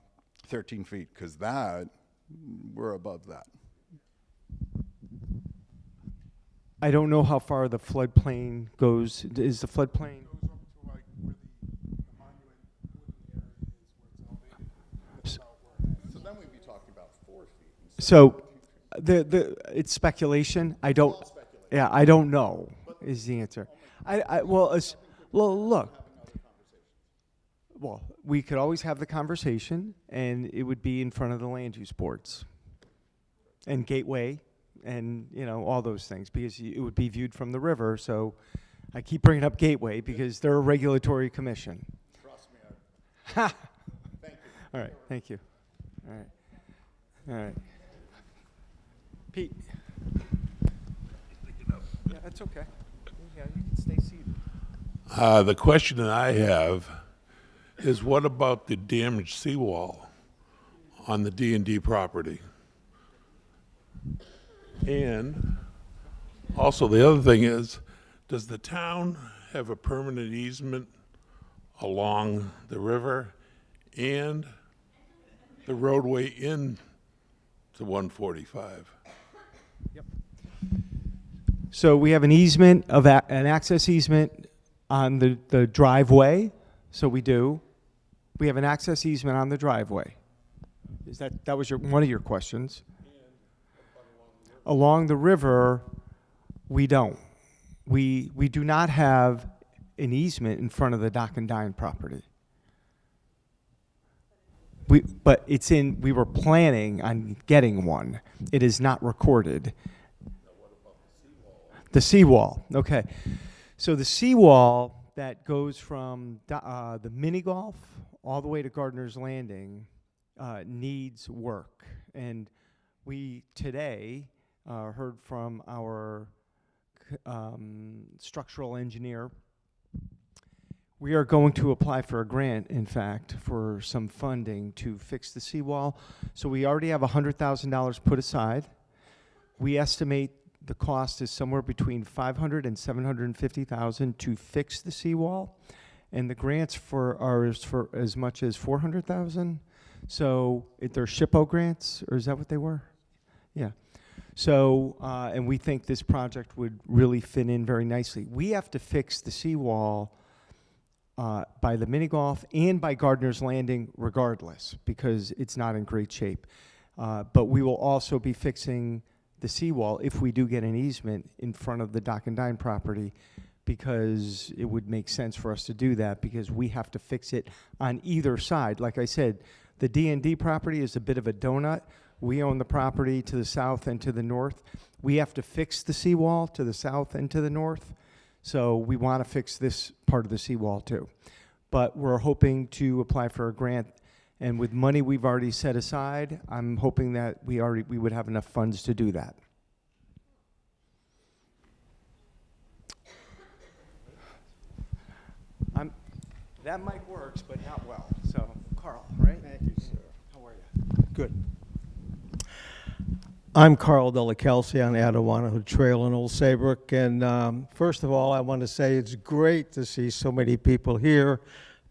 13 feet, because that, we're above that. I don't know how far the floodplain goes. Is the floodplain? Goes up to like where So, it's speculation. I don't. Yeah, I don't know. Is the answer. Well, look. Well, we could always have the conversation, and it would be in front of the land use boards, and Gateway, and all those things, because it would be viewed from the river. So, I keep bringing up Gateway because they're a regulatory commission. Trust me. Ha! Thank you. All right. Thank you. All right. All right. Pete. Yeah, that's okay. Yeah, you can stay seated. The question that I have is, what about the damaged seawall on the D&D property? And also the other thing is, does the town have a permanent easement along the river and the roadway in to 145? Yep. So we have an easement an access easement on the driveway. So we do. We have an access easement on the driveway. Is that was one of your questions? Along the river, we don't. We do not have an easement in front of the Dock and Dine property. But it's in. We were planning on getting one. It is not recorded. The seawall. Okay. So the seawall that goes from the mini golf all the way to Gardner's Landing needs work, and we today heard from our structural engineer. We are going to apply for a grant, in fact, for some funding to fix the seawall. So we already have $100,000 put aside. We estimate the cost is somewhere between $500,000 and $750,000 to fix the seawall, and the grants are for as much as $400,000. So they're SHPO grants, or is that what they were? Yeah. So and we think this project would really fit in very nicely. We have to fix the seawall by the mini golf and by Gardner's Landing regardless, because it's not in great shape. But we will also be fixing the seawall if we do get an easement in front of the Dock and Dine property, because it would make sense for us to do that, because we have to fix it on either side. Like I said, the D&D property is a bit of a donut. We own the property to the south and to the north. We have to fix the seawall to the south and to the north. So we want to fix this part of the seawall too. But we're hoping to apply for a grant, and with money we've already set aside, I'm hoping that we would have enough funds to do that. That mic works, but not well. So, Carl, right? Thank you, sir. How are you? Good. I'm Carl Delicalci on the Attawanahoo Trail in Old Saybrook. And first of all, I want to say it's great to see so many people here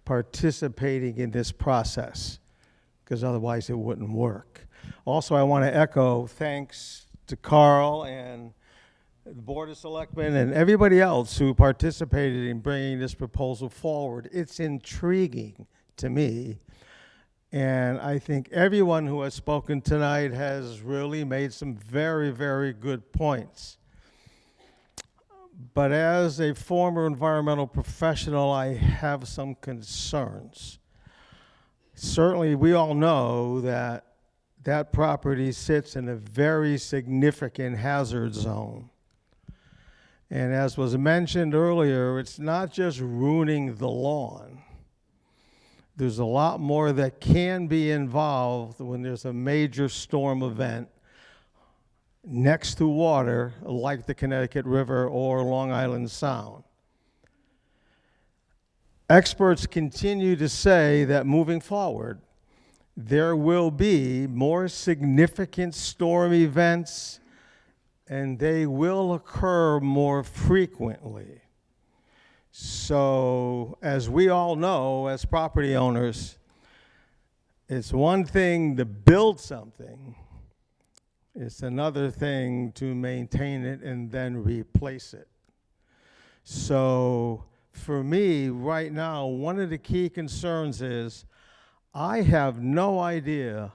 participating in this process, because otherwise it wouldn't work. Also, I want to echo thanks to Carl and the Board of Selectmen and everybody else who participated in bringing this proposal forward. It's intriguing to me. And I think everyone who has spoken tonight has really made some very, very good points. But as a former environmental professional, I have some concerns. Certainly, we all know that that property sits in a very significant hazard zone. And as was mentioned earlier, it's not just ruining the lawn. There's a lot more that can be involved when there's a major storm event next to water like the Connecticut River or Long Island Sound. Experts continue to say that moving forward, there will be more significant storm events, and they will occur more frequently. So, as we all know, as property owners, it's one thing to build something. It's another thing to maintain it and then replace it. So, for me, right now, one of the key concerns is I have no idea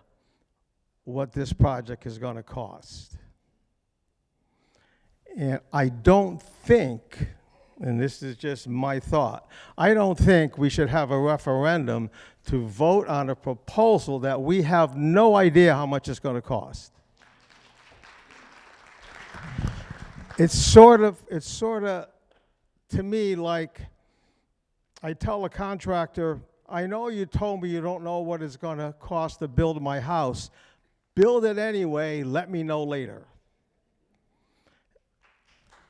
what this project is going to cost. And I don't think, and this is just my thought, I don't think we should have a referendum to vote on a proposal that we have no idea how much it's going to cost. It's sort of, to me, like I tell a contractor, I know you told me you don't know what it's going to cost to build my house. Build it anyway, let me know later.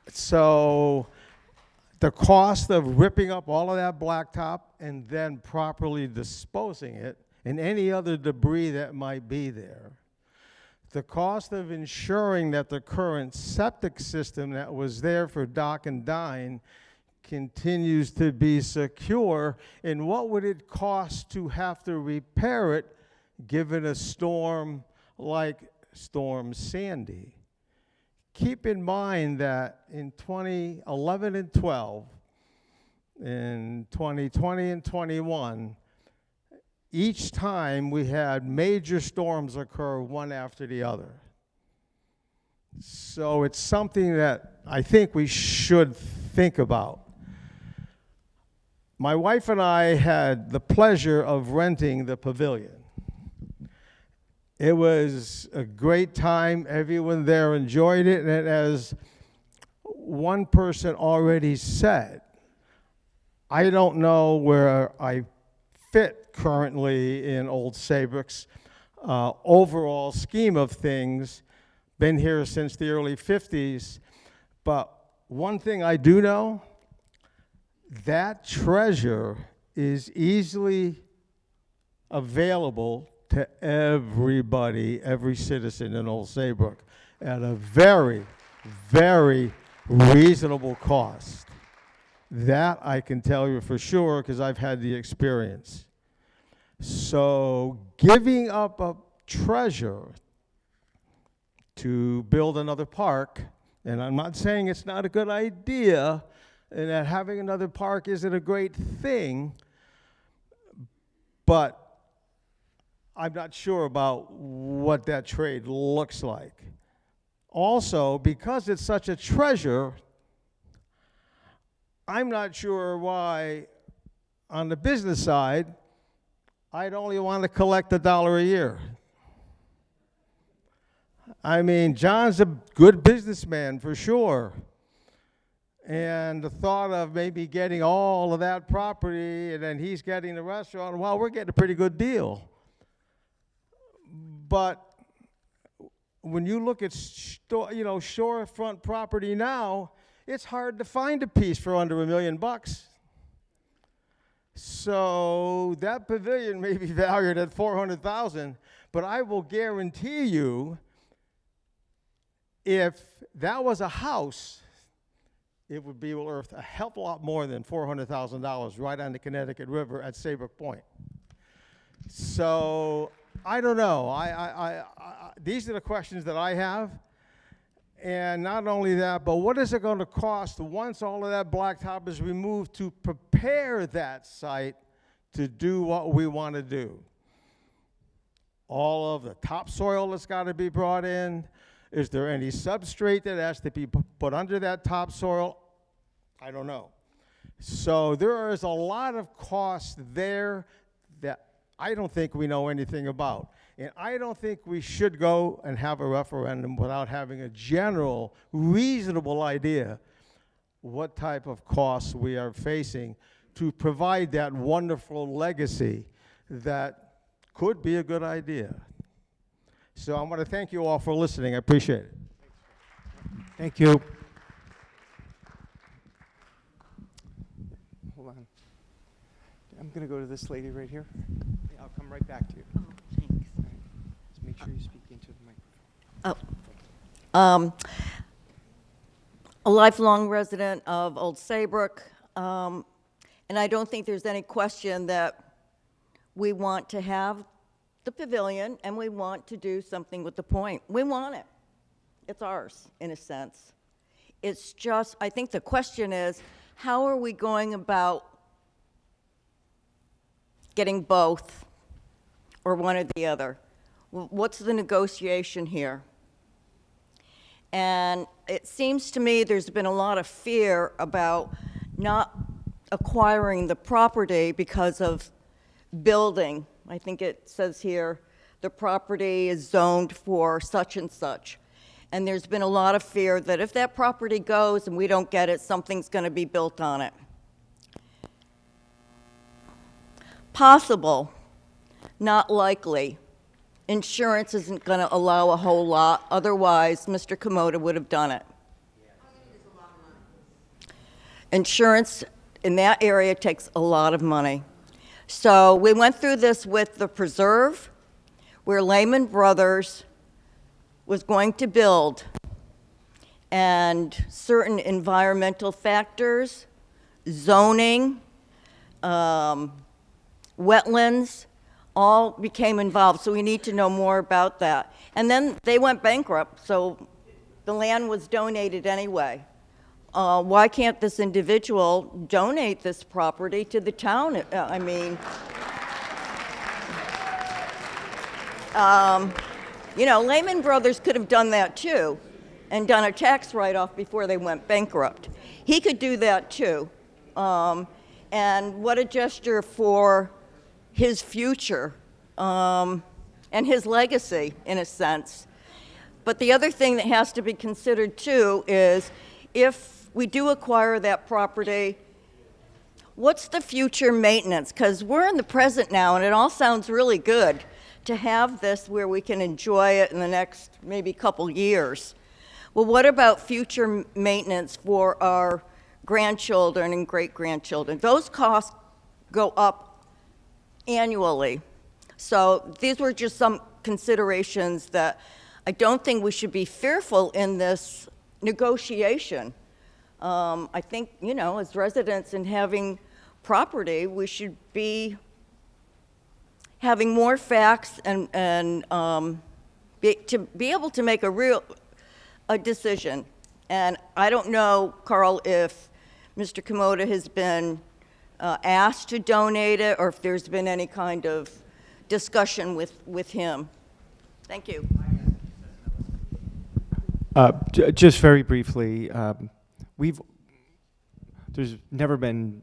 So the cost of ripping up all of that blacktop and then properly disposing it and any other debris that might be there, the cost of ensuring that the current septic system that was there for Dock and Dine continues to be secure, and what would it cost to have to repair it given a storm like Storm Sandy? Keep in mind that in 2011 and 12, in 2020 and 21, each time we had major storms occur one after the other. So it's something that I think we should think about. My wife and I had the pleasure of renting the pavilion. It was a great time. Everyone there enjoyed it. And as one person already said, I don't know where I fit currently in Old Saybrook's overall scheme of things. Been here since the early 50s. But one thing I do know, that treasure is easily available to everybody, every citizen in Old Saybrook at a very, very reasonable cost. That I can tell you for sure because I've had the experience. So giving up a treasure to build another park, and I'm not saying it's not a good idea and that having another park isn't a great thing, but I'm not sure about what that trade looks like. Also, because it's such a treasure, I'm not sure why, on the business side, I'd only want to collect $1 a year. I mean, John's a good businessman for sure. And the thought of maybe getting all of that property and then he's getting the restaurant, well, we're getting a pretty good deal. But when you look at shorefront property now, it's hard to find a piece for under $1 million. So that pavilion may be valued at $400,000, but I will guarantee you, if that was a house, it would be worth a hell of a lot more than $400,000 right on the Connecticut River at Saybrook Point. So I don't know. These are the questions that I have. And not only that, but what is it going to cost once all of that blacktop is removed to prepare that site to do what we want to do? All of the topsoil that's got to be brought in. Is there any substrate that has to be put under that topsoil? I don't know. So there is a lot of costs there that I don't think we know anything about. And I don't think we should go and have a referendum without having a general, reasonable idea what type of costs we are facing to provide that wonderful legacy that could be a good idea. So I want to thank you all for listening. I appreciate it. Thank you. Hold on. I'm going to go to this lady right here. I'll come right back to you. Oh, thanks. Just make sure you speak into the microphone. Oh. A lifelong resident of Old Saybrook, and I don't think there's any question that we want to have the pavilion and we want to do something with the point. We want it. It's ours, in a sense. It's just, I think the question is, how are we going about getting both or one or the other? What's the negotiation here? And it seems to me there's been a lot of fear about not acquiring the property because of building. I think it says here, the property is zoned for such and such. And there's been a lot of fear that if that property goes and we don't get it, something's going to be built on it. Possible, not likely. Insurance isn't going to allow a whole lot, otherwise Mr. Komoda would have done it. Insurance in that area takes a lot of money. So we went through this with the preserve, where Lehman Brothers was going to build, and certain environmental factors, zoning, wetlands, all became involved, so we need to know more about that. And then they went bankrupt, so the land was donated anyway. Why can't this individual donate this property to the town? I mean, you know, Lehman Brothers could have done that too and done a tax write-off before they went bankrupt. He could do that too. And what a gesture for his future and his legacy, in a sense. But the other thing that has to be considered too is if we do acquire that property, what's the future maintenance? Because we're in the present now, and it all sounds really good to have this where we can enjoy it in the next maybe couple years. Well, what about future maintenance for our grandchildren and great-grandchildren? Those costs go up annually. So these were just some considerations that I don't think we should be fearful in this negotiation. I think, you know, as residents and having property, we should be having more facts and to be able to make a decision. And I don't know, Carl, if Mr. Komoda has been asked to donate it or if there's been any kind of discussion with him. Thank you. Just very briefly, there's never been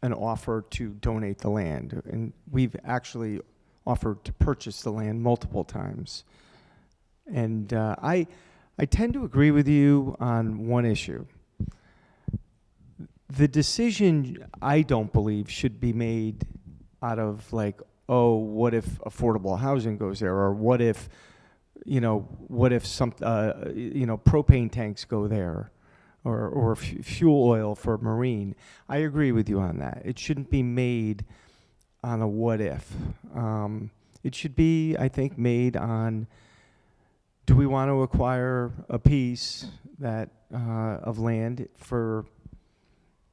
an offer to donate the land, and we've actually offered to purchase the land multiple times. And I tend to agree with you on one issue. The decision, I don't believe, should be made out of like, oh, what if affordable housing goes there, or what if, you know, some, you know, propane tanks go there, or fuel oil for marine. I agree with you on that. It shouldn't be made on a what if. It should be, I think, made on, do we want to acquire a piece that of land for,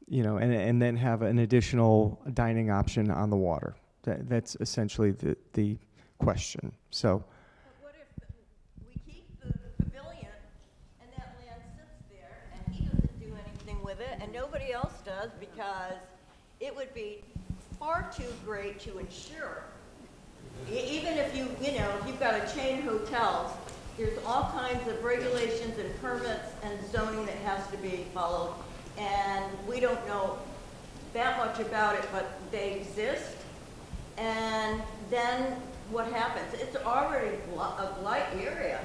you know, and then have an additional dining option on the water? That's essentially the question. So. And nobody else does, because it would be far too great to insure. Even if you know, if you've got a chain hotels, there's all kinds of regulations and permits and zoning that has to be followed. And we don't know that much about it, but they exist. And then what happens? It's already a blight area.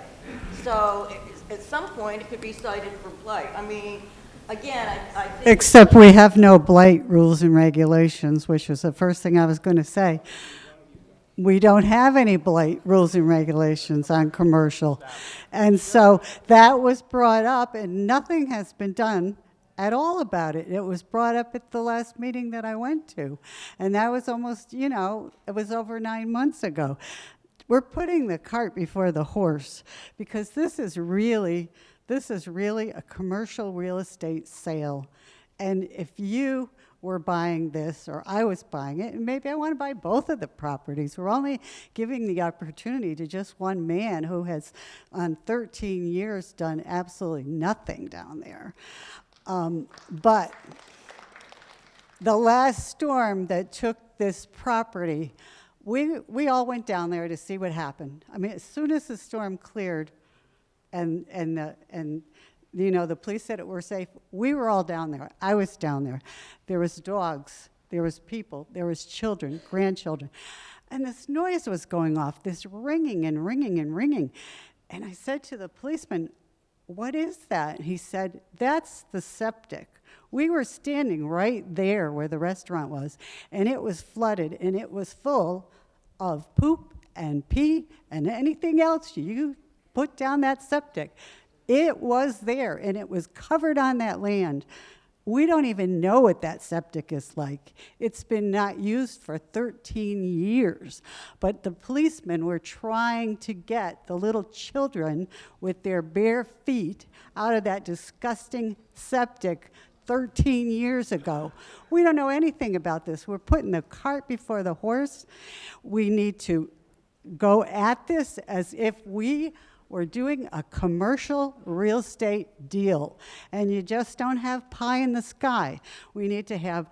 So at some point, it could be cited for blight. I mean, again, I think... Except we have no blight rules and regulations, which was the first thing I was going to say. We don't have any blight rules and regulations on commercial. And so that was brought up, and nothing has been done at all about it. It was brought up at the last meeting that I went to. And that was almost, you know, it was over 9 months ago. We're putting the cart before the horse, because this is really a commercial real estate sale. And if you were buying this, or I was buying it, and maybe I want to buy both of the properties, we're only giving the opportunity to just one man who has, on 13 years, done absolutely nothing down there. But the last storm that took this property We all went down there to see what happened. I mean, as soon as the storm cleared, and you know, the police said it were safe, we were all down there. I was down there. There was dogs, there was people, there was children, grandchildren, and this noise was going off, this ringing and ringing and ringing. And I said to the policeman, "What is that?" He said, "That's the septic." We were standing right there where the restaurant was, and it was flooded, and it was full of poop and pee and anything else you put down that septic. It was there, and it was covered on that land. We don't even know what that septic is like. It's been not used for 13 years. But the policemen were trying to get the little children with their bare feet out of that disgusting septic 13 years ago. We don't know anything about this. We're putting the cart before the horse. We need to go at this as if we were doing a commercial real estate deal, and you just don't have pie in the sky. We need to have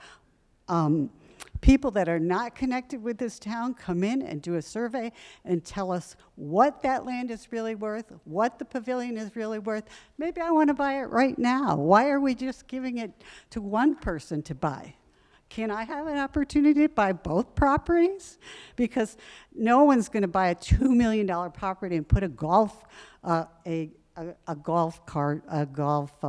people that are not connected with this town come in and do a survey and tell us what that land is really worth, what the pavilion is really worth. Maybe I want to buy it right now. Why are we just giving it to one person to buy? Can I have an opportunity to buy both properties? Because no one's going to buy a $2 million property and put a golf cart, a golf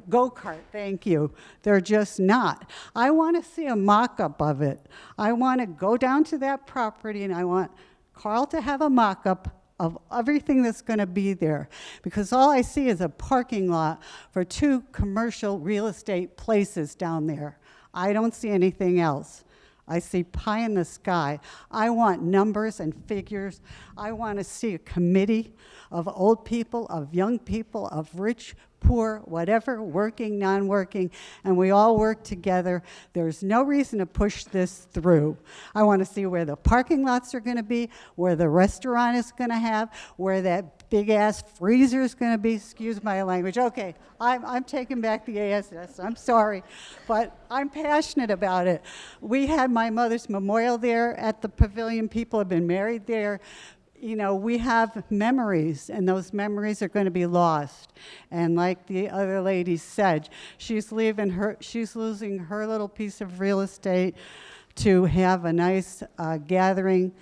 go-kart, thank you. They're just not. I want to see a mock-up of it. I want to go down to that property, and I want Carl to have a mock-up of everything that's going to be there, because all I see is a parking lot for 2 commercial real estate places down there. I don't see anything else. I see pie in the sky. I want numbers and figures. I want to see a committee of old people, of young people, of rich, poor, whatever, working, non-working, and we all work together. There's no reason to push this through. I want to see where the parking lots are going to be, where the restaurant is going to have, where that big-ass freezer is going to be. Excuse my language. Okay, I'm taking back the ASS. I'm sorry, but I'm passionate about it. We had my mother's memorial there at the pavilion. People have been married there. You know, we have memories, and those memories are going to be lost. And like the other lady said, she's losing her little piece of real estate to have a nice gathering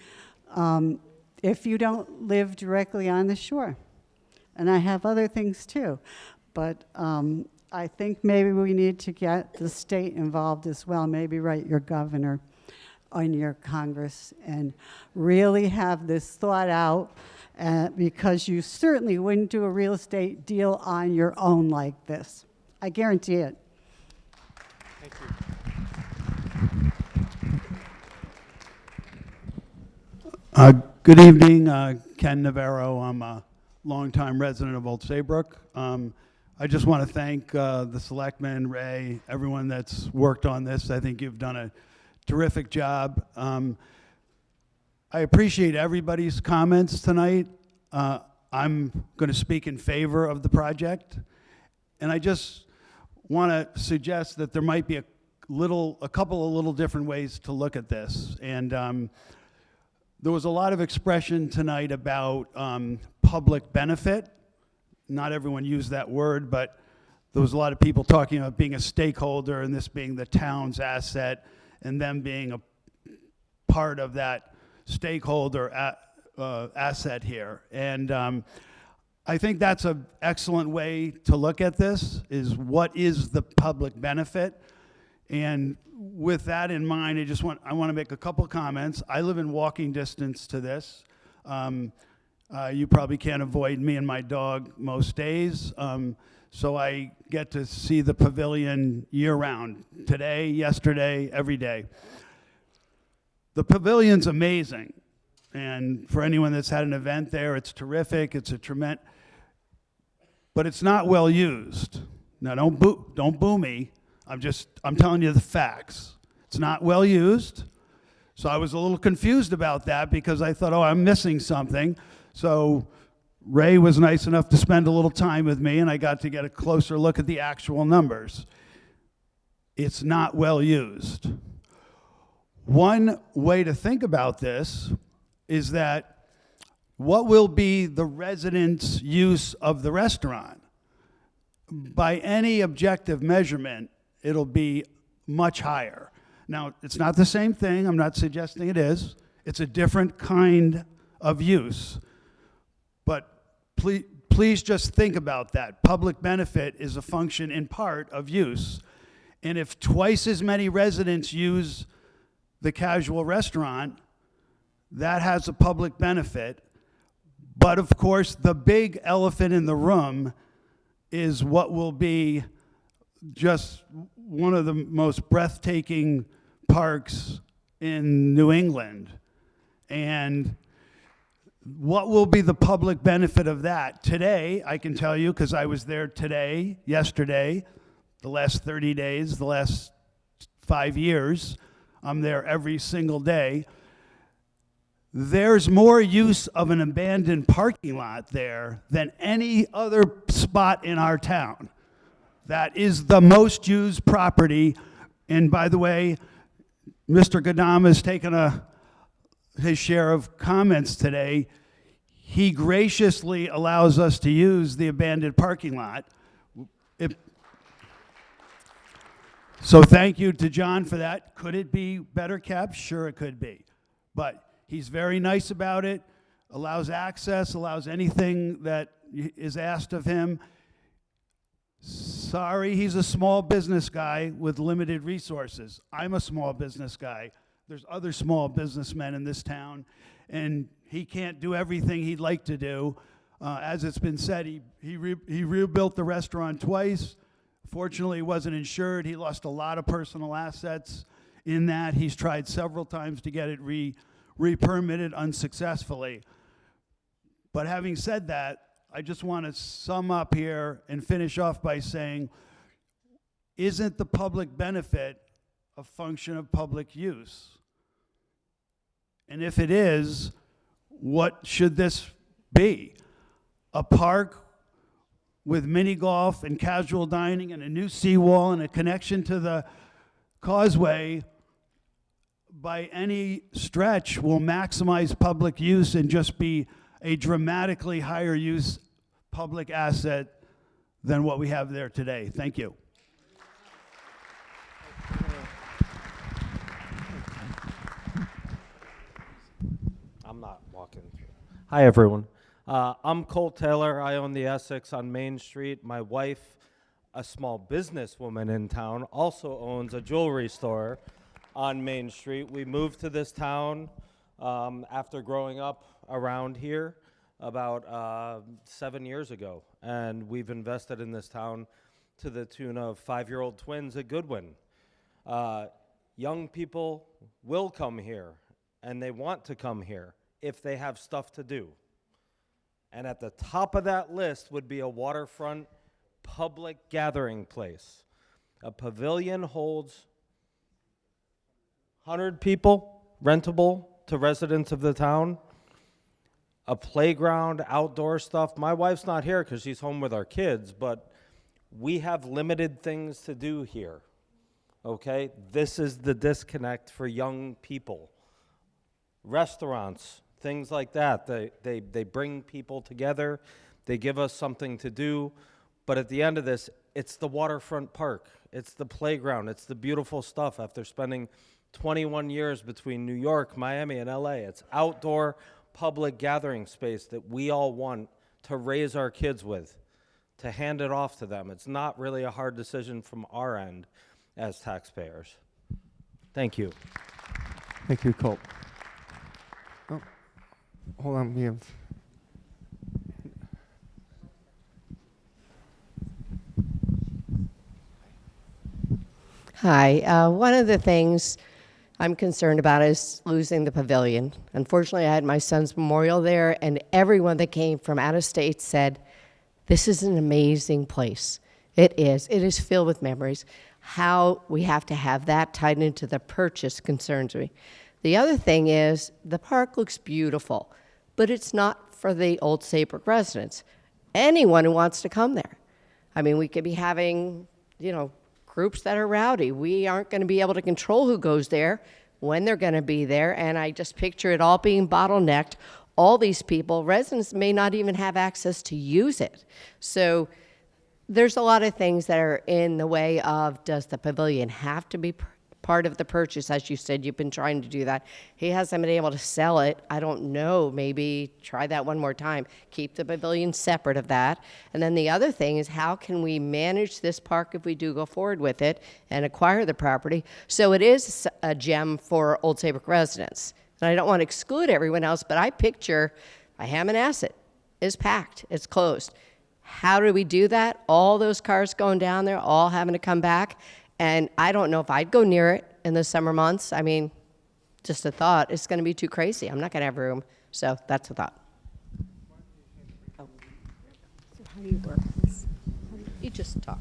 if you don't live directly on the shore. And I have other things too. But I think maybe we need to get the state involved as well, maybe write your governor on your Congress and really have this thought out, because you certainly wouldn't do a real estate deal on your own like this. I guarantee it. Thank you. Good evening, Ken Navarro. I'm a longtime resident of Old Saybrook. I just want to thank the selectmen, Ray, everyone that's worked on this. I think you've done a terrific job. I appreciate everybody's comments tonight. I'm going to speak in favor of the project, and I just want to suggest that there might be a couple of little different ways to look at this. And there was a lot of expression tonight about public benefit. Not everyone used that word, but there was a lot of people talking about being a stakeholder and this being the town's asset and them being a part of that stakeholder asset here. And I think that's an excellent way to look at this, is what is the public benefit? And with that in mind, I want to make a couple comments. I live in walking distance to this. You probably can't avoid me and my dog most days. So I get to see the pavilion year-round, today, yesterday, every day. The pavilion's amazing, and for anyone that's had an event there, it's terrific. It's a tremendous, but it's not well used. Now, don't boo me. I'm telling you the facts. It's not well used. So I was a little confused about that because I thought, oh, I'm missing something. So Ray was nice enough to spend a little time with me, and I got to get a closer look at the actual numbers. It's not well used. One way to think about this is that what will be the residents' use of the restaurant? By any objective measurement, it'll be much higher. Now, it's not the same thing. I'm not suggesting it is. It's a different kind of use. But please just think about that. Public benefit is a function in part of use. And if twice as many residents use the casual restaurant, that has a public benefit. But of course, the big elephant in the room is what will be just one of the most breathtaking parks in New England. And what will be the public benefit of that? Today, I can tell you, because I was there today, yesterday, the last 30 days, the last 5 years, I'm there every single day. There's more use of an abandoned parking lot there than any other spot in our town. That is the most used property. And by the way, Mr. Gadam has taken his share of comments today. He graciously allows us to use the abandoned parking lot. So thank you to John for that. Could it be better kept? Sure, it could be. But he's very nice about it, allows access, allows anything that is asked of him. Sorry, he's a small business guy with limited resources. I'm a small business guy. There's other small businessmen in this town, and he can't do everything he'd like to do. As it's been said, he rebuilt the restaurant twice. Fortunately, he wasn't insured. He lost a lot of personal assets in that. He's tried several times to get it re-permitted unsuccessfully. But having said that, I just want to sum up here and finish off by saying, isn't the public benefit a function of public use? And if it is, what should this be? A park with mini golf and casual dining and a new seawall and a connection to the causeway by any stretch will maximize public use and just be a dramatically higher use public asset than what we have there today. Thank you. I'm not walking through. Hi, everyone. I'm Cole Taylor. I own the Essex on Main Street. My wife, a small businesswoman in town, also owns a jewelry store on Main Street. We moved to this town after growing up around here about 7 years ago, and we've invested in this town to the tune of 5-year-old twins at Goodwin. Young people will come here, and they want to come here if they have stuff to do. And at the top of that list would be a waterfront public gathering place. A pavilion holds 100 people, rentable to residents of the town. A playground, outdoor stuff. My wife's not here because she's home with our kids, but we have limited things to do here, okay? This is the disconnect for young people. Restaurants, things like that, they bring people together, they give us something to do, but at the end of this, it's the waterfront park, it's the playground, it's the beautiful stuff after spending 21 years between New York, Miami, and LA. It's outdoor public gathering space that we all want to raise our kids with, to hand it off to them. It's not really a hard decision from our end as taxpayers. Thank you. Thank you, Colt. Oh, hold on, we have... Hi. One of the things I'm concerned about is losing the pavilion. Unfortunately, I had my son's memorial there, and everyone that came from out of state said, this is an amazing place. It is. It is filled with memories. How we have to have that tied into the purchase concerns me. The other thing is the park looks beautiful, but it's not for the Old Saybrook residents. Anyone who wants to come there. I mean, we could be having, groups that are rowdy. We aren't going to be able to control who goes there, when they're going to be there, and I just picture it all being bottlenecked. All these people, residents may not even have access to use it. So there's a lot of things that are in the way of, does the pavilion have to be part of the purchase? As you said, you've been trying to do that. He hasn't been able to sell it. I don't know, maybe try that one more time. Keep the pavilion separate of that. And then the other thing is, how can we manage this park if we do go forward with it and acquire the property so it is a gem for Old Saybrook residents? And I don't want to exclude everyone else, but I picture Hammonasset is packed, it's closed. How do we do that? All those cars going down there, all having to come back. And I don't know if I'd go near it in the summer months. I mean, just a thought. It's going to be too crazy. I'm not going to have room. So that's a thought. Oh. So how do you work this? You just talk.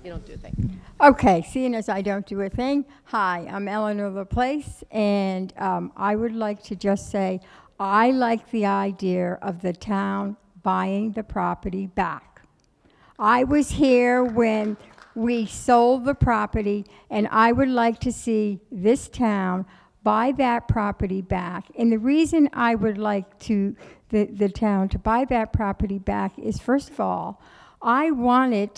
You don't do a thing. Okay, seeing as I don't do a thing, hi, I'm Eleanor Laplace, and I would like to just say I like the idea of the town buying the property back. I was here when we sold the property, and I would like to see this town buy that property back. And the reason I would like to the town to buy that property back is, first of all, I wanted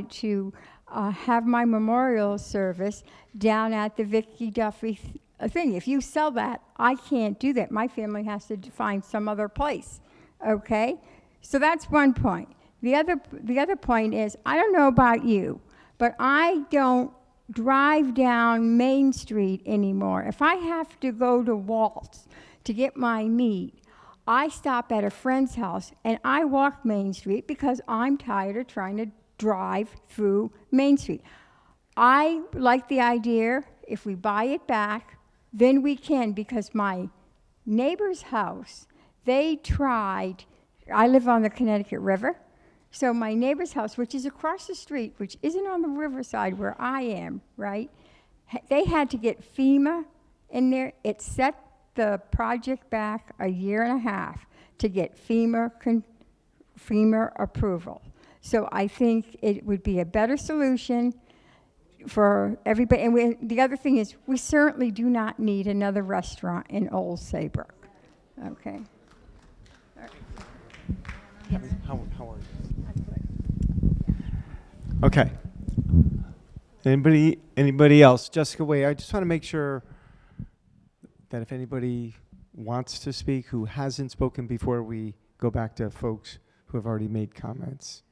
to have my memorial service down at the Vicky Duffy thing. If you sell that, I can't do that. My family has to find some other place. Okay, so that's one point. The other point is, I don't know about you, but I don't drive down Main Street anymore. If I have to go to Waltz to get my meat, I stop at a friend's house and I walk Main Street because I'm tired of trying to drive through Main Street. I like the idea, if we buy it back, then we can, because my neighbor's house, they tried, I live on the Connecticut River, so my neighbor's house, which is across the street, which isn't on the riverside where I am, right? They had to get FEMA in there. It set the project back a year and a half to get FEMA approval. So I think it would be a better solution for everybody. And the other thing is, we certainly do not need another restaurant in Old Saybrook. Okay. How are you? Okay. Anybody else? Jessica, wait, I just want to make sure that if anybody wants to speak who hasn't spoken before we go back to folks who have already made comments.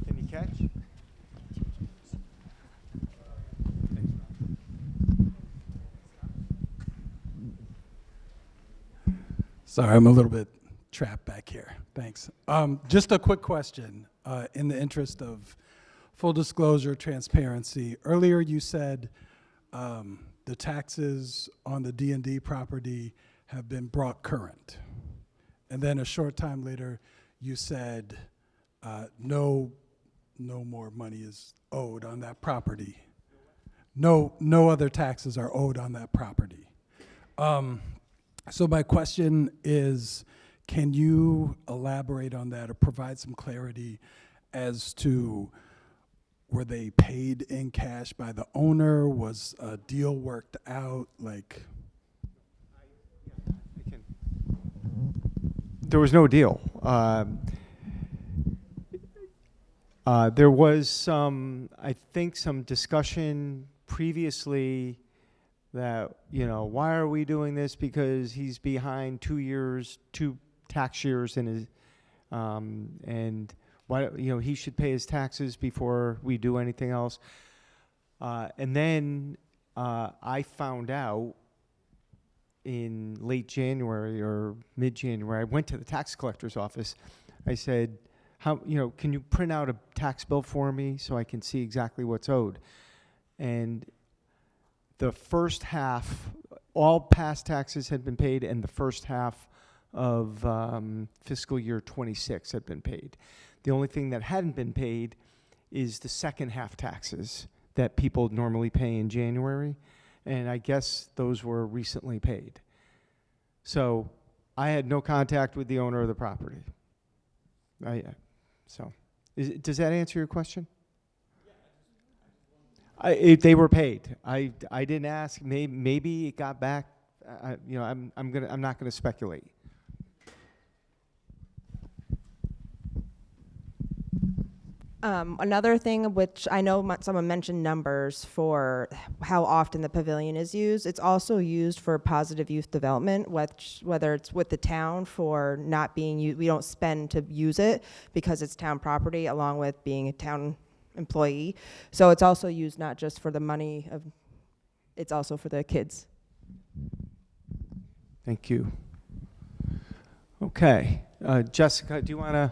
Can you catch? Sorry, I'm a little bit trapped back here. Thanks. Just a quick question in the interest of full disclosure, transparency. Earlier you said the taxes on the D&D property have been brought current. And then a short time later you said no more money is owed on that property. No other taxes are owed on that property. So my question is, can you elaborate on that or provide some clarity as to, were they paid in cash by the owner? Was a deal worked out? Like, There was no deal. There was some, I think, some discussion previously that, why are we doing this? Because he's behind 2 tax years in his, and why, he should pay his taxes before we do anything else. And then I found out in late January or mid-January, I went to the tax collector's office. I said, can you print out a tax bill for me so I can see exactly what's owed? And the first half, all past taxes had been paid, and the first half of fiscal year 26 had been paid. The only thing that hadn't been paid is the second half taxes that people normally pay in January, and I guess those were recently paid. So I had no contact with the owner of the property. Does that answer your question? They were paid. I didn't ask. Maybe it got back. You know, I'm not gonna speculate. Another thing, which I know someone mentioned numbers for how often the pavilion is used. It's also used for positive youth development, whether it's with the town for not being used. We don't spend to use it because it's town property, along with being a town employee. So it's also used not just for the money of, it's also for the kids. Thank you. Okay, Jessica, do you want to?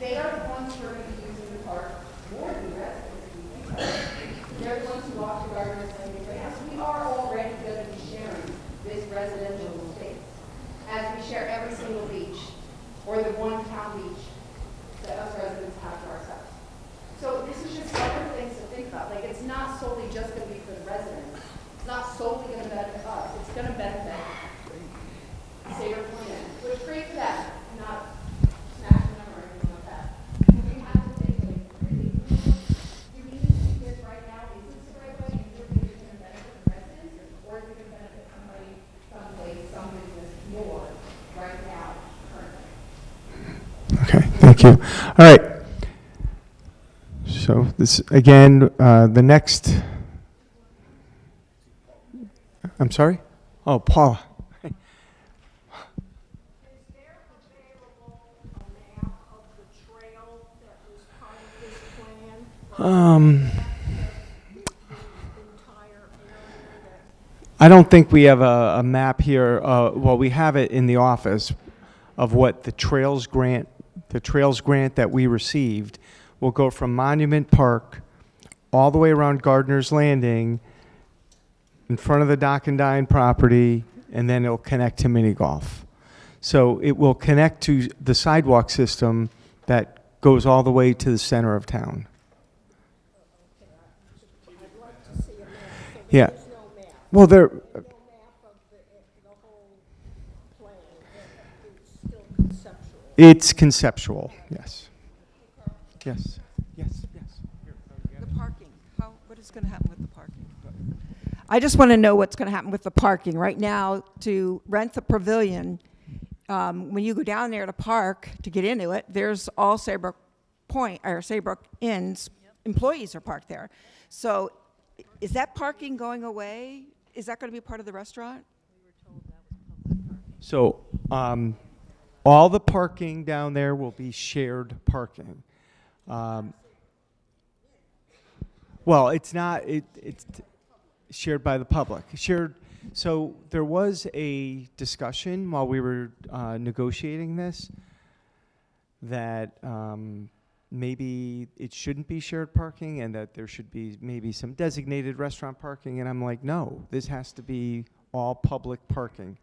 They are the ones who are going to be using the park more than the residents. They're the ones who walk the gardens and the grass. We are already going to be sharing this residential space, as we share every single beach, or the one town beach that us residents have to ourselves. So this is just other things to think about. Like, it's not solely just going to be for the residents. It's not solely going to benefit us. It's going to benefit Saybrook Point, which is great for them, not smash the number or anything like that. We have to think, like, really, do we need to do this right now? Is this the right way? Is it going to benefit the residents, or is it going to benefit somebody, someplace, some business more right now, currently? Okay, thank you. All right. So this again, the next. I'm sorry. Oh, Paula. I don't think we have a map here. Well, we have it in the office of what the trails grant that we received will go from Monument Park all the way around Gardner's Landing in front of the Dock and Dine property, and then it'll connect to mini golf. So it will connect to the sidewalk system that goes all the way to the center of town. Yeah. Well, there. It's conceptual. Yes. Yes. Yes. Yes. The parking. What is going to happen with the parking? I just want to know what's going to happen with the parking. Right now, to rent the pavilion, when you go down there to park to get into it, there's all Saybrook Point or Saybrook Inn's employees are parked there. So is that parking going away? Is that going to be part of the restaurant? So all the parking down there will be shared parking. Well, it's not. It's shared by the public. Shared. So there was a discussion while we were negotiating this that maybe it shouldn't be shared parking and that there should be maybe some designated restaurant parking. And I'm like, no, this has to be all public parking.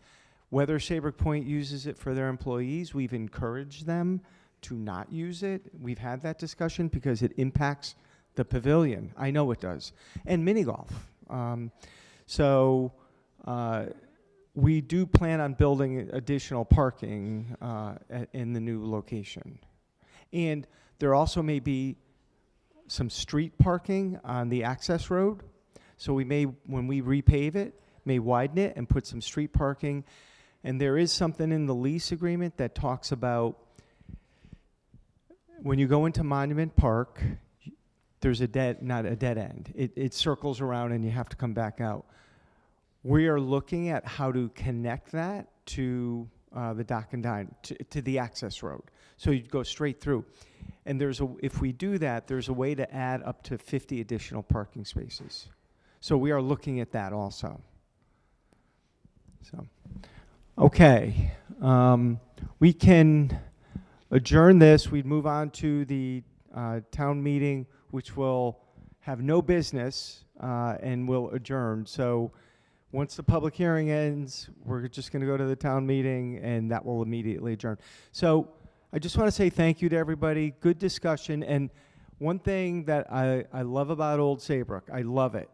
Whether Saybrook Point uses it for their employees, we've encouraged them to not use it. We've had that discussion because it impacts the pavilion. I know it does. And mini golf. We do plan on building additional parking in the new location. And there also may be some street parking on the access road. So we may, when we repave it, may widen it and put some street parking. And there is something in the lease agreement that talks about when you go into Monument Park, there's not a dead end. It circles around and you have to come back out. We are looking at how to connect that to the Dock and Dine, to the access road. So you go straight through. And if we do that, there's a way to add up to 50 additional parking spaces. So we are looking at that also. So, okay. We can adjourn this. We'd move on to the town meeting, which will have no business and will adjourn. So once the public hearing ends, we're just going to go to the town meeting, and that will immediately adjourn. So I just want to say thank you to everybody. Good discussion. And One thing that I love about Old Saybrook, I love it,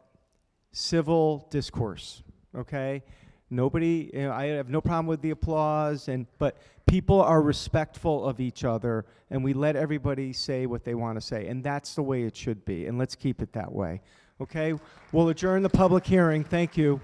civil discourse, okay? Nobody, I have no problem with the applause, but people are respectful of each other, and we let everybody say what they want to say, and that's the way it should be, and let's keep it that way, okay? We'll adjourn the public hearing. Thank you.